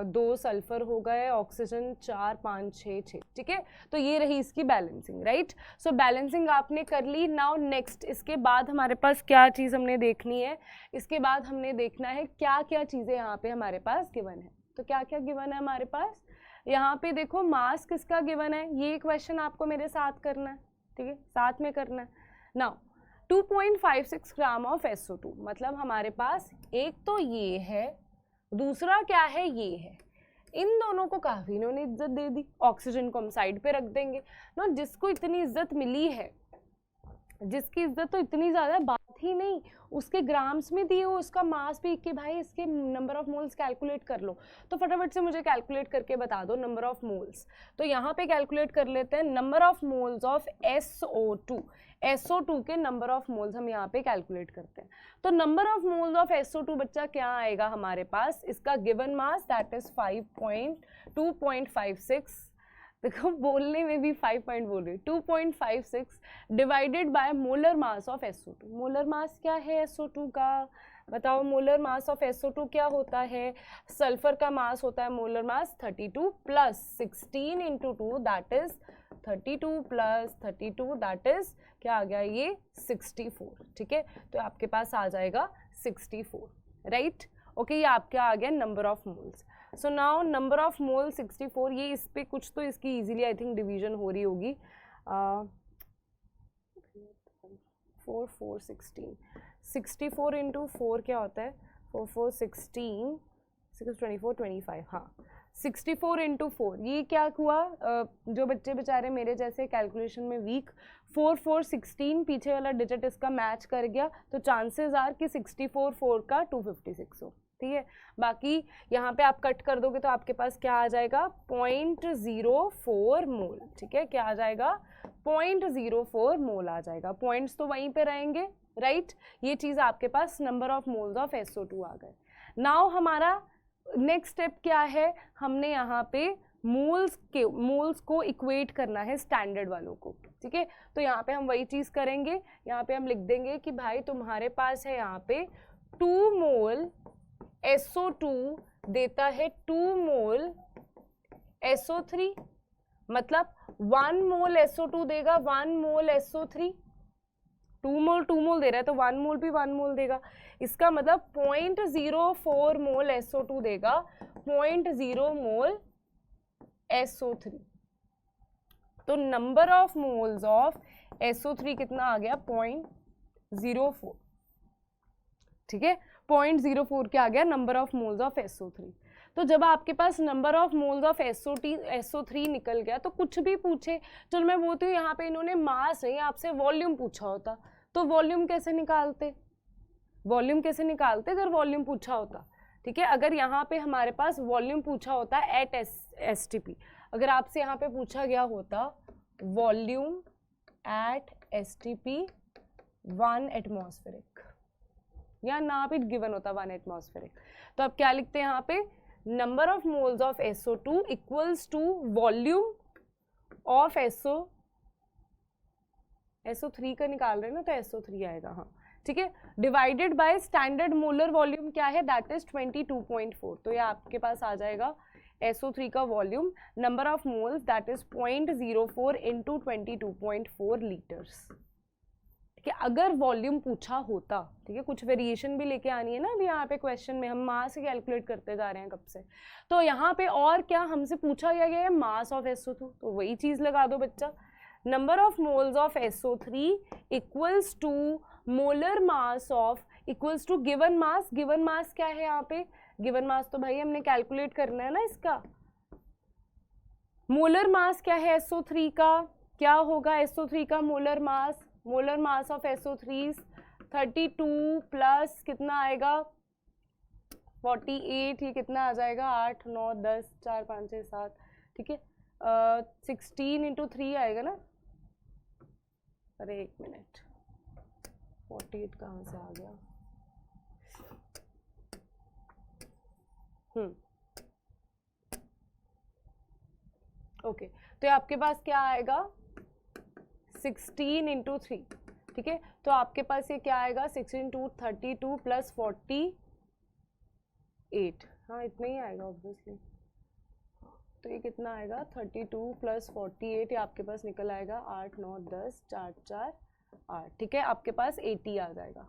Speaker 1: 2 सल्फर हो गए, ऑक्सीजन 4 5 6 6, ठीक है। तो ये रही इसकी बैलेंसिंग, राइट। सो बैलेंसिंग आपने कर ली। नाउ नेक्स्ट, इसके बाद हमारे पास क्या चीज़ हमने देखनी है, इसके बाद हमने देखना है क्या क्या चीज़ें यहाँ पे हमारे पास गिवन है। तो क्या क्या गिवन है हमारे पास, यहाँ पे देखो मास किसका गिवन है, ये क्वेश्चन आपको मेरे साथ करना है, ठीक है, साथ में करना है। नाउ 2.56 ग्राम ऑफ SO2, मतलब हमारे पास एक तो ये है, दूसरा क्या है, ये है। इन दोनों को काफी इन्होंने इज्जत दे दी, ऑक्सीजन को हम साइड पे रख देंगे ना। जिसको इतनी इज्जत मिली है, जिसकी इज्जत तो इतनी ज्यादा बात ही नहीं, उसके ग्राम्स में दिए हो, उसका मास भी कि भाई इसके नंबर ऑफ मोल्स कैलकुलेट कर लो। तो फटाफट से मुझे कैलकुलेट करके बता दो नंबर ऑफ मोल्स। तो यहाँ पे कैलकुलेट कर लेते हैं number of moles of SO2। SO2 के नंबर ऑफ मोल्स हम यहाँ पे कैलकुलेट करते हैं। तो number of moles of SO2 बच्चा क्या आएगा हमारे पास, इसका गिवन मास दैट इज 2.56, देखो बोलने में भी 5 पॉइंट बोल रही, 2.56 divided by molar mass of SO2। Molar mass क्या है SO2 का, बताओ। मोलर मास ऑफ SO2 क्या होता है, सल्फर का मास होता है molar mass 32 plus 16 into 2 that is 32 plus 32 that is क्या आ गया ये 64, ठीक है। तो आपके पास आ जाएगा 64, राइट। ओके, ये आपका आ गया number of moles. So now number of mole 64, ये इस पे कुछ तो इसकी इजीली आई थिंक डिवीजन हो रही होगी। 4 4 16, 64 इंटू 4 क्या होता है, 4 4 16 6 24 25, हाँ 64 इंटू 4, ये क्या हुआ, जो बच्चे बेचारे मेरे जैसे कैलकुलेशन में वीक, 4 4 16 पीछे वाला डिजिट इसका मैच कर गया, तो चांसेस आर कि 64 4 का 256 हो, ठीक है। बाकी यहाँ पे आप कट कर दोगे तो आपके पास क्या आ जाएगा 0.04 मोल, ठीक है। क्या आ जाएगा 0.04 मोल आ जाएगा, पॉइंट्स तो वहीं पे रहेंगे, राइट। ये चीज़ आपके पास number of moles of SO2 आ गए। नाउ हमारा नेक्स्ट स्टेप क्या है, हमने यहाँ पे मोल्स को इक्वेट करना है स्टैंडर्ड वालों को, ठीक है। तो यहाँ पे हम वही चीज़ करेंगे, यहाँ पे हम लिख देंगे कि भाई तुम्हारे पास है यहाँ पे 2 मोल SO2 देता है 2 मोल SO3, मतलब 1 मोल SO2 देगा 1 मोल SO3, 2 मोल दे रहा है तो 1 मोल भी 1 मोल देगा। इसका मतलब 0.04 मोल SO2 देगा 0.0 मोल SO3। तो number of moles of SO3 कितना आ गया 0.04, ठीक है। 0.04 क्या आ गया number of moles of SO3। तो जब आपके पास number of moles of SO3 निकल गया, तो कुछ भी पूछे, चलो मैं बोलती हूँ यहाँ पे इन्होंने मास नहीं आपसे वॉल्यूम पूछा होता, तो वॉल्यूम कैसे निकालते, वॉल्यूम कैसे निकालते अगर वॉल्यूम पूछा होता, ठीक है। अगर यहाँ पे हमारे पास वॉल्यूम पूछा होता एट STP, अगर आपसे यहाँ पे पूछा गया होता वॉल्यूम एट STP 1 एटमॉस्फेरिक, या ना भी गिवन होता 1 एटमॉस्फेरिक, तो आप क्या लिखते हैं यहाँ पे number of moles of SO2 equals to volume of SO3 का निकाल रहे हैं ना, तो SO3 आएगा, हाँ ठीक है, divided by standard molar volume क्या है दैट इज 22.4। तो ये आपके पास आ जाएगा SO3 का volume, number of moles that is 0.04 into 22.4 litres, ठीक है। अगर वॉल्यूम पूछा होता, ठीक है, कुछ वेरिएशन भी लेके आनी है ना अभी यहाँ पे क्वेश्चन में, हम मास से कैलकुलेट करते जा रहे हैं कब से, तो यहाँ पे और क्या हमसे पूछा गया है मास ऑफ SO2, तो वही चीज लगा दो बच्चा, number of moles of SO3 equals to molar mass of equals to given mass. Given mass क्या है यहाँ पे, गिवन मास तो भाई हमने कैलकुलेट करना है ना इसका। मोलर मास क्या है SO3 का, क्या होगा SO3 का molar mass, molar mass of SO3 32 plus कितना आएगा 48, ये कितना आ जाएगा 8 9 10 4 5 6 7, ठीक है, 16 इंटू 3 आएगा ना, अरे एक मिनट 48 कहाँ से आ गया, ओके, तो आपके पास क्या आएगा 16 इंटू 3, ठीक है, तो आपके पास ये क्या आएगा 16 2 32 प्लस 48, हाँ इतना ही आएगा ऑब्वियसली। तो ये कितना आएगा 32 + 48, ये आपके पास निकल आएगा 8 9 10 4 4 8। ठीक है, आपके पास 80 आ जाएगा।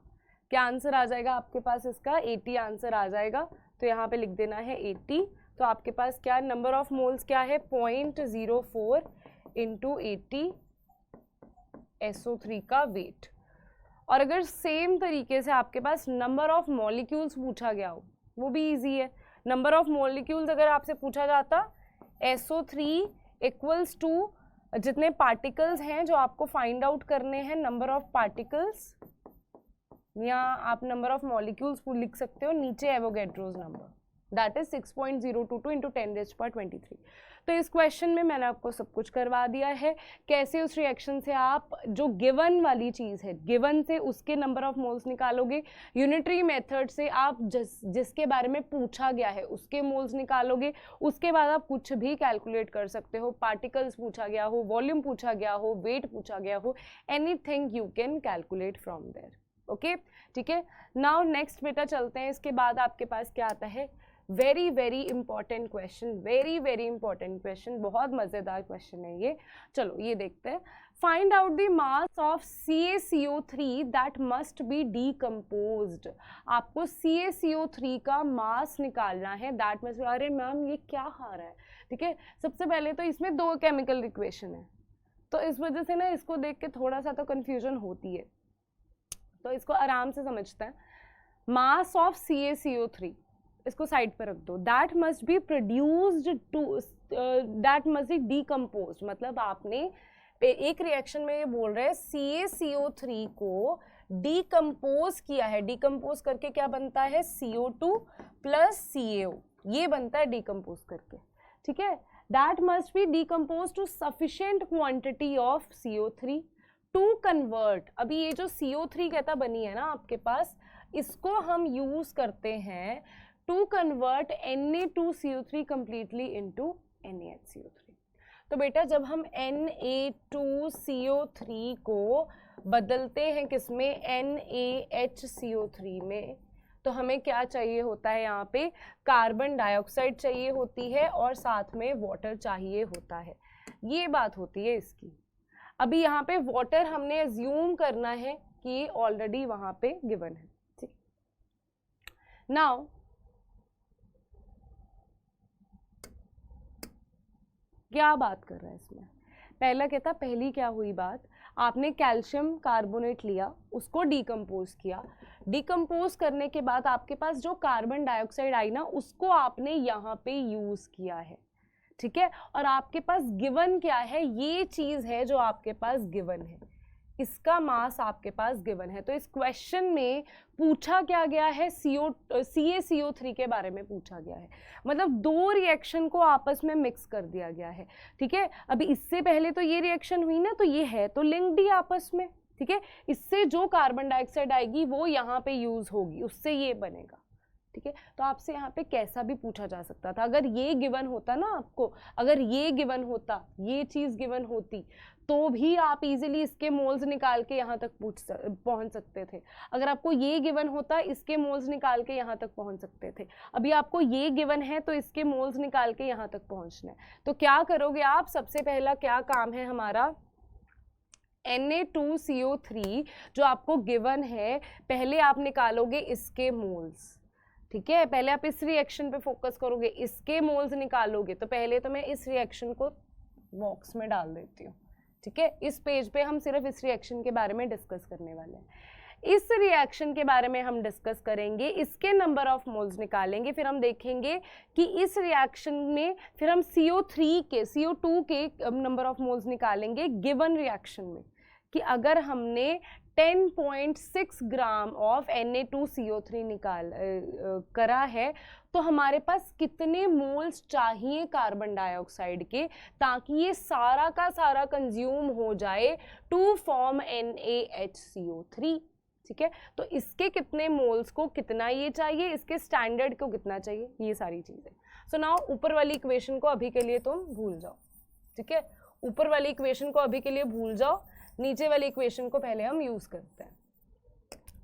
Speaker 1: क्या आंसर आ जाएगा आपके पास इसका? 80 आंसर आ जाएगा। तो यहाँ पे लिख देना है 80। तो आपके पास क्या नंबर ऑफ मोल्स क्या है? 0.04 × 80 SO3 का वेट। और अगर सेम तरीके से आपके पास नंबर ऑफ मॉलिक्यूल्स पूछा गया हो, वो भी इजी है। नंबर ऑफ मॉलिक्यूल्स अगर आपसे पूछा जाता SO3 = जितने पार्टिकल्स हैं जो आपको फाइंड आउट करने हैं, नंबर ऑफ पार्टिकल्स, या आप नंबर ऑफ मॉलिक्यूल्स लिख सकते हो, नीचे एवोगैड्रोस नंबर, दैट इज 6.022 × 10⁻23। तो इस क्वेश्चन में मैंने आपको सब कुछ करवा दिया है। कैसे उस रिएक्शन से आप जो गिवन वाली चीज़ है, गिवन से उसके नंबर ऑफ मोल्स निकालोगे। यूनिटरी मेथड से आप जिसके बारे में पूछा गया है उसके मोल्स निकालोगे। उसके बाद आप कुछ भी कैलकुलेट कर सकते हो, पार्टिकल्स पूछा गया हो, वॉल्यूम पूछा गया हो, वेट पूछा गया हो, anything you can calculate from there. Okay, ठीक है। नाउ नेक्स्ट बेटा चलते हैं। इसके बाद आपके पास क्या आता है? Very very important question, very very important question, बहुत मज़ेदार क्वेश्चन है ये। चलो ये देखते हैं। Find out the mass of CaCO3 that must be decomposed. आपको CaCO3 का मास निकालना है, दैट मस्ट बी। अरे मैम ये क्या आ रहा है? ठीक है, सबसे पहले तो इसमें 2 केमिकल इक्वेशन है, तो इस वजह से ना इसको देख के थोड़ा सा तो कन्फ्यूजन होती है, तो इसको आराम से समझते हैं। मास ऑफ CaCO3, इसको साइड पर रख दो। That must be produced to, that must be decomposed, मतलब आपने एक रिएक्शन में ये बोल रहे हैं CaCO3 को डीकम्पोज किया है। डीकम्पोज करके क्या बनता है? CO2 + CaO, ये बनता है डीकम्पोज करके। ठीक है, that must be decompose to sufficient quantity of CO3 to convert. अभी ये जो CO3 कहता बनी है ना आपके पास, इसको हम यूज करते हैं to convert Na2CO3 completely into NaHCO3। तो बेटा जब हम Na2CO3 को बदलते हैं किसमें? NaHCO3 में, तो हमें क्या चाहिए होता है? यहाँ पे कार्बन डाइऑक्साइड चाहिए होती है और साथ में वाटर चाहिए होता है। ये बात होती है इसकी। अभी यहाँ पे वाटर हमने अज्यूम करना है कि ऑलरेडी वहाँ पे गिवन है। ठीक, नाउ क्या बात कर रहा है इसमें? पहला कहता, पहली क्या हुई बात? आपने कैल्शियम कार्बोनेट लिया, उसको डीकम्पोज किया। डीकम्पोज करने के बाद आपके पास जो कार्बन डाइऑक्साइड आई ना, उसको आपने यहाँ पे यूज किया है। ठीक है, और आपके पास गिवन क्या है? ये चीज है जो आपके पास गिवन है, इसका मास आपके पास गिवन है। तो इस क्वेश्चन में पूछा क्या गया है? CaCO3 के बारे में पूछा गया है, मतलब 2 रिएक्शन को आपस में मिक्स कर दिया गया है। ठीक है, अभी इससे पहले तो ये रिएक्शन हुई ना, तो ये है तो लिंक्ड ही आपस में। ठीक है, इससे जो कार्बन डाइऑक्साइड आएगी वो यहाँ पे यूज होगी, उससे ये बनेगा। ठीक है, तो आपसे यहाँ पे कैसा भी पूछा जा सकता था। अगर ये गिवन होता ना आपको, अगर ये गिवन होता, ये चीज गिवन होती, तो भी आप इजीली इसके मोल्स निकाल के यहाँ तक पहुंच सकते थे। अगर आपको ये गिवन होता, इसके मोल्स निकाल के यहाँ तक पहुंच सकते थे। अभी आपको ये गिवन है तो इसके मोल्स निकाल के यहाँ तक पहुंचना है। तो क्या करोगे आप? सबसे पहला क्या काम है हमारा? Na2CO3 जो आपको गिवन है, पहले आप निकालोगे इसके मोल्स। ठीक है, पहले आप इस रिएक्शन पे फोकस करोगे, इसके मोल्स निकालोगे। तो पहले तो मैं इस रिएक्शन को बॉक्स में डाल देती हूँ। ठीक है, इस पेज पे हम सिर्फ इस रिएक्शन के बारे में डिस्कस करने वाले हैं। इस रिएक्शन के बारे में हम डिस्कस करेंगे, इसके नंबर ऑफ मोल्स निकालेंगे, फिर हम देखेंगे कि इस रिएक्शन में फिर हम CO2 के नंबर ऑफ मोल्स निकालेंगे गिवन रिएक्शन में, कि अगर हमने 10.6 ग्राम ऑफ Na2CO3 करा है तो हमारे पास कितने मोल्स चाहिए कार्बन डाइऑक्साइड के, ताकि ये सारा का सारा कंज्यूम हो जाए टू फॉर्म NaHCO3। ठीक है, तो इसके कितने मोल्स को कितना ये चाहिए, इसके स्टैंडर्ड को कितना चाहिए, ये सारी चीजें। सो नाउ ऊपर वाली इक्वेशन को अभी के लिए तुम भूल जाओ। ठीक है, ऊपर वाली इक्वेशन को अभी के लिए भूल जाओ, नीचे वाली इक्वेशन को पहले हम यूज करते हैं।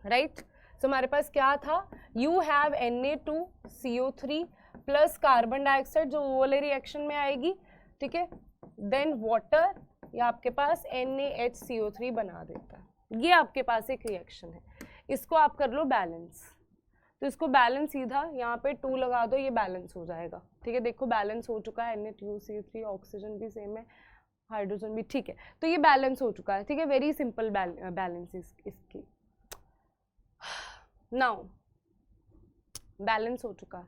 Speaker 1: राइट, सो हमारे पास क्या था? You have Na2CO3 plus carbon dioxide जो वो वाले रिएक्शन में आएगी, ठीक है, देन वाटर, या आपके पास NaHCO3 बना देता है। ये आपके पास एक रिएक्शन है, इसको आप कर लो बैलेंस। तो इसको बैलेंस सीधा यहाँ पे 2 लगा दो, ये बैलेंस हो जाएगा, ठीक है। देखो बैलेंस हो चुका है, Na2CO3, ऑक्सीजन भी सेम है, हाइड्रोजन भी, ठीक है। तो ये बैलेंस हो चुका है, ठीक है, वेरी सिंपल बैलेंस इसकी। नाउ बैलेंस हो चुका है,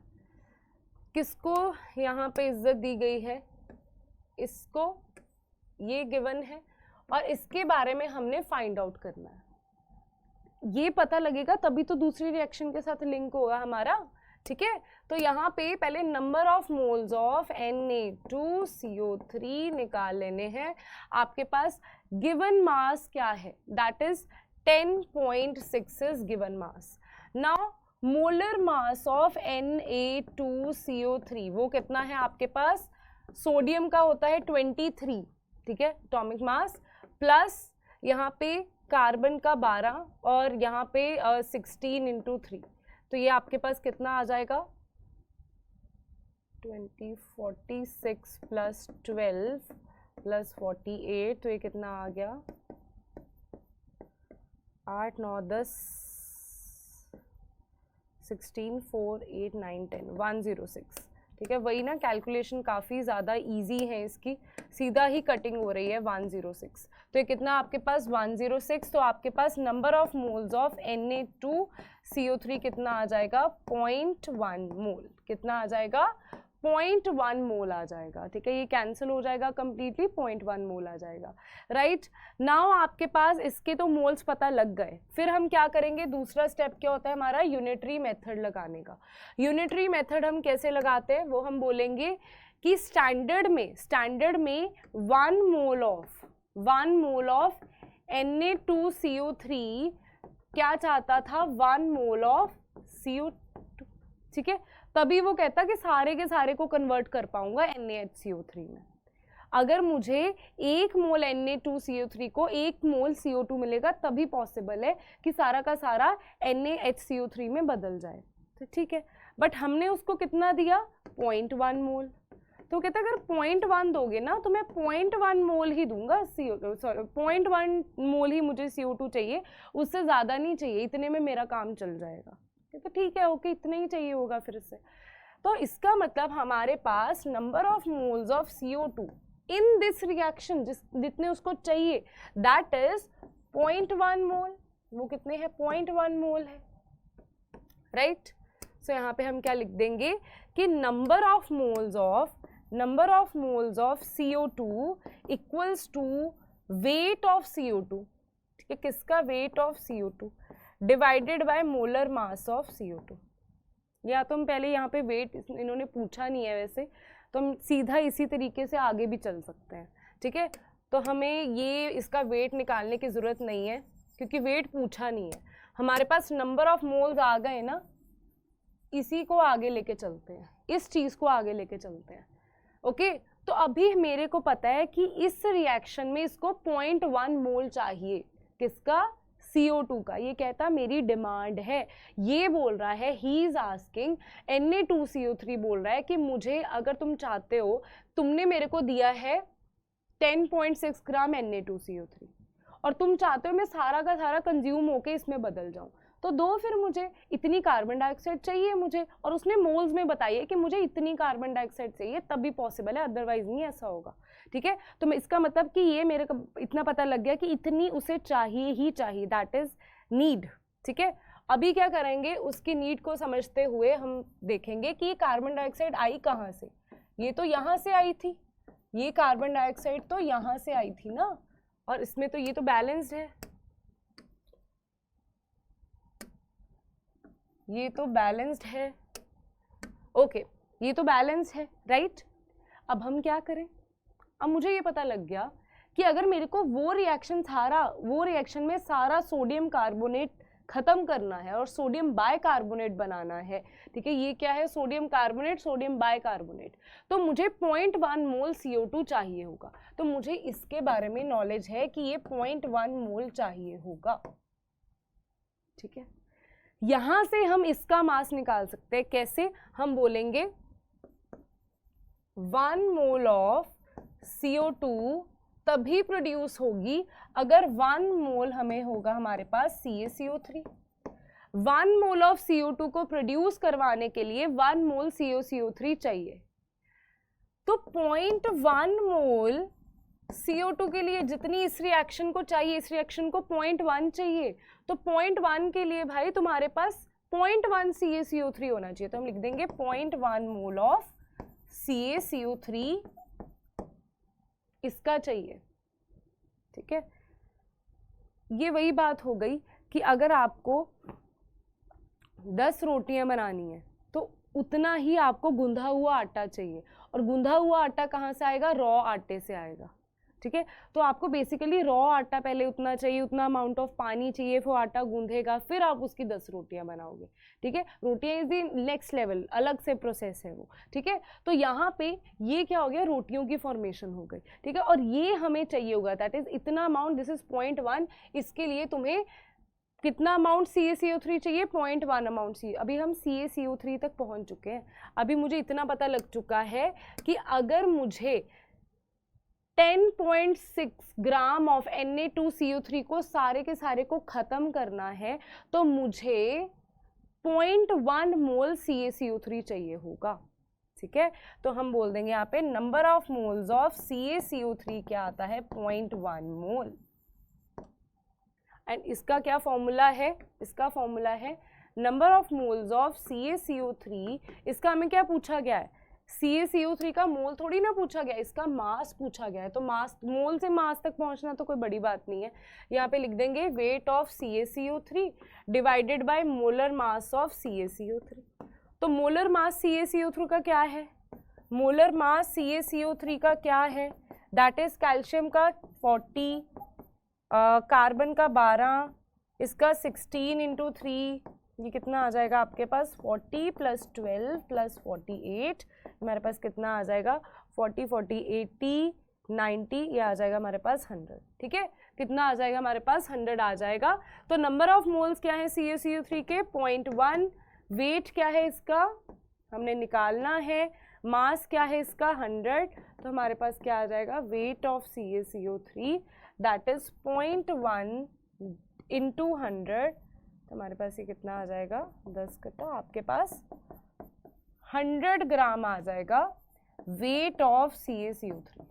Speaker 1: किसको यहाँ पे इज्जत दी गई है, इसको, ये गिवन है, और इसके बारे में हमने फाइंड आउट करना है। ये पता लगेगा तभी तो दूसरी रिएक्शन के साथ लिंक होगा हमारा, ठीक है। तो यहाँ पे पहले number of moles of Na2CO3 निकाल लेने हैं। आपके पास गिवन मास क्या है, that is 10.6 is given mass. Now molar mass of Na2CO3 वो कितना है आपके पास, सोडियम का होता है 23, ठीक है, एटॉमिक मास, प्लस यहाँ पे कार्बन का 12 और यहाँ पे 16 × 3, तो ये आपके पास कितना आ जाएगा 20, 46 प्लस 12 प्लस 48, तो ये कितना आ गया 8, 9, 10, 16, 4, 8, 9, 10, 106, ठीक है। वही ना, कैलकुलेशन काफ़ी ज़्यादा इजी है इसकी, सीधा ही कटिंग हो रही है 106। तो ये कितना आपके पास 106, तो आपके पास number of moles of Na2CO3 कितना आ जाएगा 0.1 मोल, कितना आ जाएगा 0.1 मोल आ जाएगा, ठीक है। ये कैंसिल हो जाएगा कंप्लीटली, 0.1 मोल आ जाएगा, राइट। नाउ आपके पास इसके तो मोल्स पता लग गए, फिर हम क्या करेंगे, दूसरा स्टेप क्या होता है हमारा, यूनिटरी मेथड लगाने का। यूनिटरी मेथड हम कैसे लगाते हैं वो हम बोलेंगे कि स्टैंडर्ड में 1 मोल ऑफ Na2CO3 क्या चाहता था, 1 मोल ऑफ CO2, ठीक है। तभी वो कहता कि सारे के सारे को कन्वर्ट कर पाऊंगा NaHCO3 में। अगर मुझे 1 मोल Na2CO3 को 1 मोल CO2 मिलेगा तभी पॉसिबल है कि सारा का सारा NaHCO3 में बदल जाए, तो ठीक है। बट हमने उसको कितना दिया 0.1 मोल, तो कहता अगर 0.1 दोगे ना तो मैं 0.1 मोल ही दूंगा CO2, सॉरी 0.1 मोल ही मुझे CO2 चाहिए, उससे ज़्यादा नहीं चाहिए, इतने में मेरा काम चल जाएगा, तो ठीक है, ओके, इतना ही चाहिए होगा फिर से। तो इसका मतलब हमारे पास number of moles of CO2 in this reaction जितने उसको चाहिए दैट इज 0.1 मोल, वो कितने हैं 0.1 मोल है, राइट। सो यहाँ पे हम क्या लिख देंगे कि number of moles of CO2 equals to weight of CO2, ठीक है, किसका weight of CO2 divided by molar mass of CO2। या तो हम पहले यहाँ पे वेट इन्होंने पूछा नहीं है वैसे, तो हम सीधा इसी तरीके से आगे भी चल सकते हैं, ठीक है। तो हमें ये इसका वेट निकालने की ज़रूरत नहीं है क्योंकि वेट पूछा नहीं है, हमारे पास नंबर ऑफ मोल्स आ गए ना, इसी को आगे लेके चलते हैं, इस चीज़ को आगे लेके चलते हैं, ओके। तो अभी मेरे को पता है कि इस रिएक्शन में इसको 0.1 मोल चाहिए, किसका CO2 का, ये कहता मेरी डिमांड है, ये बोल रहा है ही इज आस्किंग, Na2CO3 बोल रहा है कि मुझे अगर तुम चाहते हो, तुमने मेरे को दिया है 10.6 ग्राम Na2CO3 और तुम चाहते हो मैं सारा का सारा कंज्यूम होके इसमें बदल जाऊं, तो दो फिर मुझे इतनी कार्बन डाइऑक्साइड चाहिए मुझे, और उसने मोल्स में बताइए कि मुझे इतनी कार्बन डाइऑक्साइड चाहिए, तभी पॉसिबल है, अदरवाइज नहीं ऐसा होगा, ठीक है। तो इसका मतलब कि ये मेरे को इतना पता लग गया कि इतनी उसे चाहिए ही चाहिए, दैट इज नीड, ठीक है। अभी क्या करेंगे, उसकी नीड को समझते हुए हम देखेंगे कि कार्बन डाइऑक्साइड आई कहाँ से, ये तो यहाँ से आई थी, ये कार्बन डाइऑक्साइड तो यहाँ से आई थी ना, और इसमें तो ये तो बैलेंस्ड है, ये तो बैलेंस्ड है, ओके, ये तो बैलेंस्ड है, राइट। अब हम क्या करें, अब मुझे ये पता लग गया कि अगर मेरे को वो रिएक्शन में सारा सोडियम कार्बोनेट खत्म करना है और सोडियम बाइकार्बोनेट बनाना है, ठीक है, ये क्या है सोडियम कार्बोनेट, सोडियम बाइकार्बोनेट, तो मुझे 0.1 मोल CO2 चाहिए होगा, तो मुझे इसके बारे में नॉलेज है कि ये 0.1 मोल चाहिए होगा, ठीक है। यहां से हम इसका मास निकाल सकते हैं, कैसे, हम बोलेंगे 1 मोल ऑफ CO2 तभी प्रोड्यूस होगी अगर 1 मोल हमें होगा हमारे पास CaCO3। 1 मोल ऑफ CO2 को प्रोड्यूस करवाने के लिए 1 मोल CaCO3 चाहिए। तो 0.1 मोल CO2 के लिए जितनी इस रिएक्शन को चाहिए, इस रिएक्शन को 0.1 चाहिए। तो 0.1 के लिए भाई तुम्हारे पास 0.1 CaCO3 होना चाहिए। तो हम लिख देंगे 0.1 मोल ऑफ CaCO3 इसका चाहिए। ठीक है, ये वही बात हो गई कि अगर आपको 10 रोटियां बनानी है तो उतना ही आपको गुंधा हुआ आटा चाहिए, और गुंधा हुआ आटा कहाँ से आएगा? रॉ आटे से आएगा। ठीक है, तो आपको बेसिकली रॉ आटा पहले उतना चाहिए, उतना अमाउंट ऑफ पानी चाहिए, फिर आटा गूंधेगा, फिर आप उसकी 10 रोटियां बनाओगे। ठीक है, रोटियां इज द नेक्स्ट लेवल, अलग से प्रोसेस है वो। ठीक है, तो यहाँ पे ये क्या हो गया? रोटियों की फॉर्मेशन हो गई। ठीक है, और ये हमें चाहिए होगा, दैट इज इतना अमाउंट, दिस इज 0.1। इसके लिए तुम्हें कितना अमाउंट CaCO3 चाहिए? 0.1 अमाउंट सी। अभी हम CaCO3 तक पहुंच चुके हैं। अभी मुझे इतना पता लग चुका है कि अगर मुझे 10.6 ग्राम ऑफ Na2CO3 को सारे के सारे को खत्म करना है तो मुझे 0.1 मोल CaCO3 चाहिए होगा। ठीक है, तो हम बोल देंगे यहाँ पे number of moles of CaCO3 क्या आता है? 0.1 मोल। एंड इसका क्या फॉर्मूला है? इसका फॉर्मूला है number of moles of CaCO3। इसका हमें क्या पूछा गया है? CaCO3 का मोल थोड़ी ना पूछा गया, इसका मास पूछा गया है। तो मास, मोल से मास तक पहुंचना तो कोई बड़ी बात नहीं है। यहाँ पे लिख देंगे weight of CaCO3 divided by molar mass of CaCO3। तो मोलर मास CaCO3 का क्या है? मोलर मास CaCO3 का क्या है? दैट इज कैल्शियम का 40, कार्बन का 12, इसका 16 × 3, ये कितना आ जाएगा आपके पास? 40 + 12 + 48, हमारे पास कितना आ जाएगा? 40, 40, 80, 90, ये आ जाएगा हमारे पास 100। ठीक है, कितना आ जाएगा हमारे पास? 100 आ जाएगा। तो नंबर ऑफ मोल्स क्या है CaCO3 के? 0.1। वेट क्या है इसका? हमने निकालना है। मास क्या है इसका? 100। तो हमारे पास क्या आ जाएगा? Weight of CaCO3 that is 0.1 × 100। तो हमारे पास ये कितना आ जाएगा? 10 कटा आपके पास 100 ग्राम आ जाएगा वेट ऑफ CaCO3।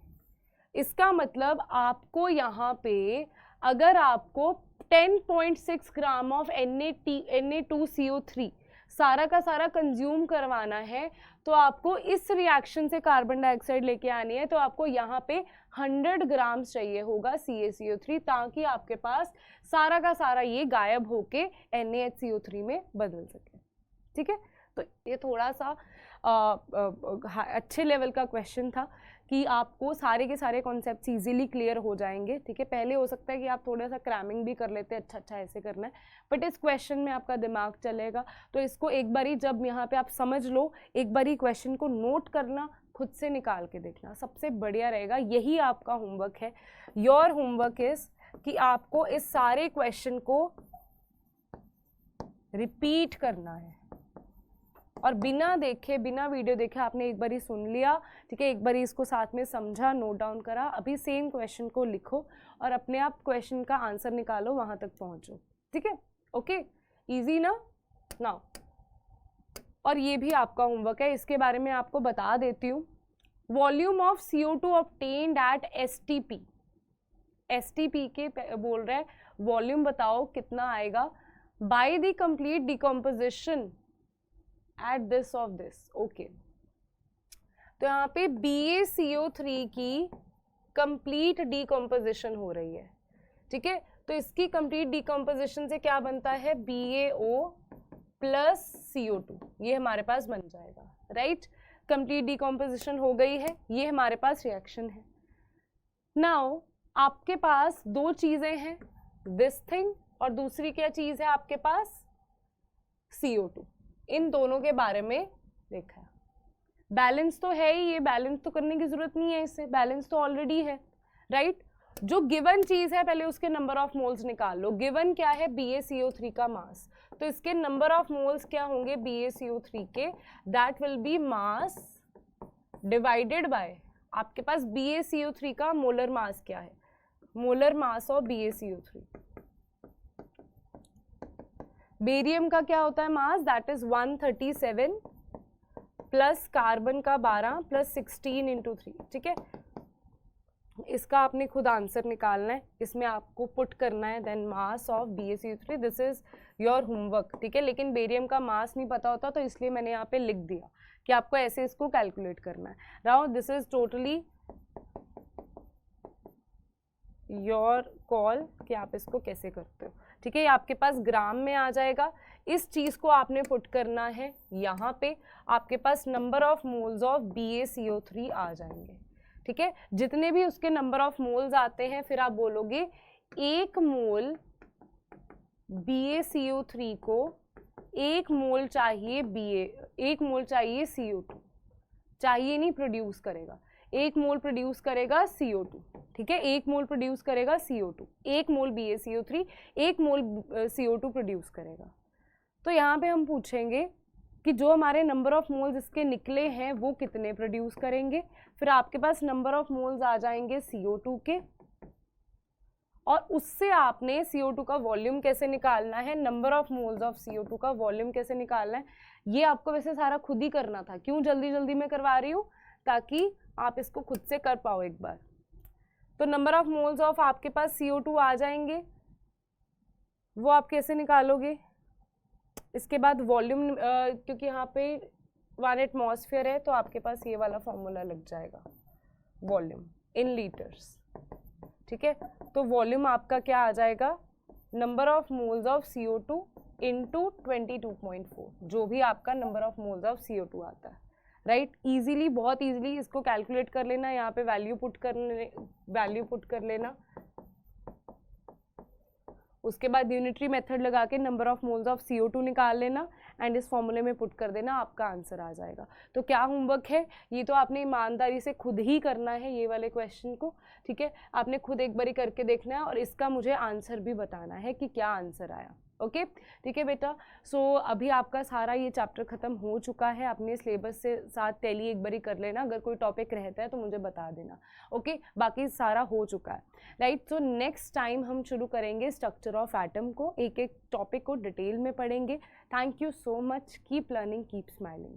Speaker 1: इसका मतलब आपको यहाँ पे अगर आपको 10.6 ग्राम ऑफ Na2CO3 सारा का सारा कंज्यूम करवाना है तो आपको इस रिएक्शन से कार्बन डाइऑक्साइड लेके आनी है, तो आपको यहाँ पे 100 ग्राम चाहिए होगा CaCO3 ताकि आपके पास सारा का सारा ये गायब होके NaHCO3 में बदल सके। ठीक है, तो ये थोड़ा सा अच्छे लेवल का क्वेश्चन था कि आपको सारे के सारे कॉन्सेप्ट्स इजीली क्लियर हो जाएंगे। ठीक है, पहले हो सकता है कि आप थोड़ा सा क्रैमिंग भी कर लेते, अच्छा ऐसे करना है, बट इस क्वेश्चन में आपका दिमाग चलेगा। तो इसको एक बारी जब यहाँ पे आप समझ लो, एक बारी क्वेश्चन को नोट करना, खुद से निकाल के देखना, सबसे बढ़िया रहेगा। यही आपका होमवर्क है। योर होमवर्क इज कि आपको इस सारे क्वेश्चन को रिपीट करना है, और बिना देखे, बिना वीडियो देखे आपने एक बारी सुन लिया। ठीक है, एक बारी इसको साथ में समझा, नोट डाउन करा, अभी सेम क्वेश्चन को लिखो और अपने आप क्वेश्चन का आंसर निकालो, वहां तक पहुंचो। ठीक है, ओके, इजी ना? नाउ, और ये भी आपका होमवर्क है, इसके बारे में आपको बता देती हूँ। Volume of CO2 obtained at STP। STP के बोल रहे हैं वॉल्यूम बताओ कितना आएगा by the complete decomposition at this of this. Okay, तो यहाँ पे BaCO3 की कंप्लीट डिकम्पोजिशन हो रही है। ठीक है, तो इसकी कंप्लीट डिकम्पोजिशन से क्या बनता है? BaO + CO2, ये हमारे पास बन जाएगा। राइट, कंप्लीट डिकम्पोजिशन हो गई है, ये हमारे पास रिएक्शन है। नाउ आपके पास दो चीजें हैं, दिस थिंग, और दूसरी क्या चीज है आपके पास? CO2। इन दोनों के बारे में देखा है। बैलेंस तो है ही, ये बैलेंस तो करने की जरूरत नहीं है, इससे बैलेंस तो ऑलरेडी है। राइट, जो गिवन चीज है पहले उसके नंबर ऑफ मोल्स निकाल लो। गिवन क्या है? BaCO3 का मास, तो इसके नंबर ऑफ मोल्स क्या होंगे BaCO3 के? That will B mass divided by आपके पास BaCO3 का मोलर मास क्या है, molar mass of BaCO3। Barium का क्या होता है मास, दैट इज 137 प्लस कार्बन का 12 प्लस 16 इंटू 3, ठीक है। इसका आपने खुद आंसर निकालना है, इसमें आपको पुट करना है then mass of BaCO3, this is your homework, ठीक है। लेकिन बेरियम का मास नहीं पता होता तो इसलिए मैंने यहाँ पे लिख दिया कि आपको ऐसे इसको कैलकुलेट करना है। Now this is totally your call कि आप इसको कैसे करते हो, ठीक है। ये आपके पास ग्राम में आ जाएगा, इस चीज़ को आपने पुट करना है यहाँ पे, आपके पास number of moles of BaCO3 आ जाएंगे, ठीक है। जितने भी उसके नंबर ऑफ मोल्स आते हैं फिर आप बोलोगे 1 मोल BaCO3 को 1 मोल चाहिए एक मोल चाहिए CO2, चाहिए नहीं प्रोड्यूस करेगा, 1 मोल प्रोड्यूस करेगा CO2, ठीक है। 1 मोल प्रोड्यूस करेगा CO2, 1 मोल BaCO3 1 मोल CO2 प्रोड्यूस करेगा। तो यहाँ पे हम पूछेंगे कि जो हमारे नंबर ऑफ मोल्स इसके निकले हैं वो कितने प्रोड्यूस करेंगे, फिर आपके पास नंबर ऑफ मोल्स आ जाएंगे CO2 के, और उससे आपने CO2 का वॉल्यूम कैसे निकालना है, number of moles of CO2 का वॉल्यूम कैसे निकालना है, ये आपको वैसे सारा खुद ही करना था। क्यों जल्दी जल्दी में करवा रही हूँ, ताकि आप इसको खुद से कर पाओ एक बार। तो नंबर ऑफ मोल्स ऑफ आपके पास CO2 आ जाएंगे, वो आप कैसे निकालोगे। इसके बाद वॉल्यूम, क्योंकि यहाँ पे 1 एटमॉस्फेयर है तो आपके पास ये वाला फॉर्मूला लग जाएगा, वॉल्यूम इन लीटर्स, ठीक है। तो वॉल्यूम आपका क्या आ जाएगा, number of moles of CO2 into 22.4, जो भी आपका number of moles of CO2 आता है, राइट। इजीली, बहुत इजीली इसको कैलकुलेट कर लेना, यहाँ पे वैल्यू पुट कर लेना, उसके बाद यूनिटरी मेथड लगा के number of moles of CO2 निकाल लेना एंड इस फॉर्मूले में पुट कर देना, आपका आंसर आ जाएगा। तो क्या होमवर्क है, ये तो आपने ईमानदारी से खुद ही करना है ये वाले क्वेश्चन को, ठीक है। आपने खुद एक बारी करके देखना है और इसका मुझे आंसर भी बताना है कि क्या आंसर आया, ओके, ठीक है बेटा। सो अभी आपका सारा ये चैप्टर खत्म हो चुका है, अपने सिलेबस से साथ टैली एक बारी कर लेना, अगर कोई टॉपिक रहता है तो मुझे बता देना, ओके। बाकी सारा हो चुका है, राइट। सो नेक्स्ट टाइम हम शुरू करेंगे स्ट्रक्चर ऑफ एटम को, एक एक टॉपिक को डिटेल में पढ़ेंगे। Thank you so much, keep learning, keep smiling.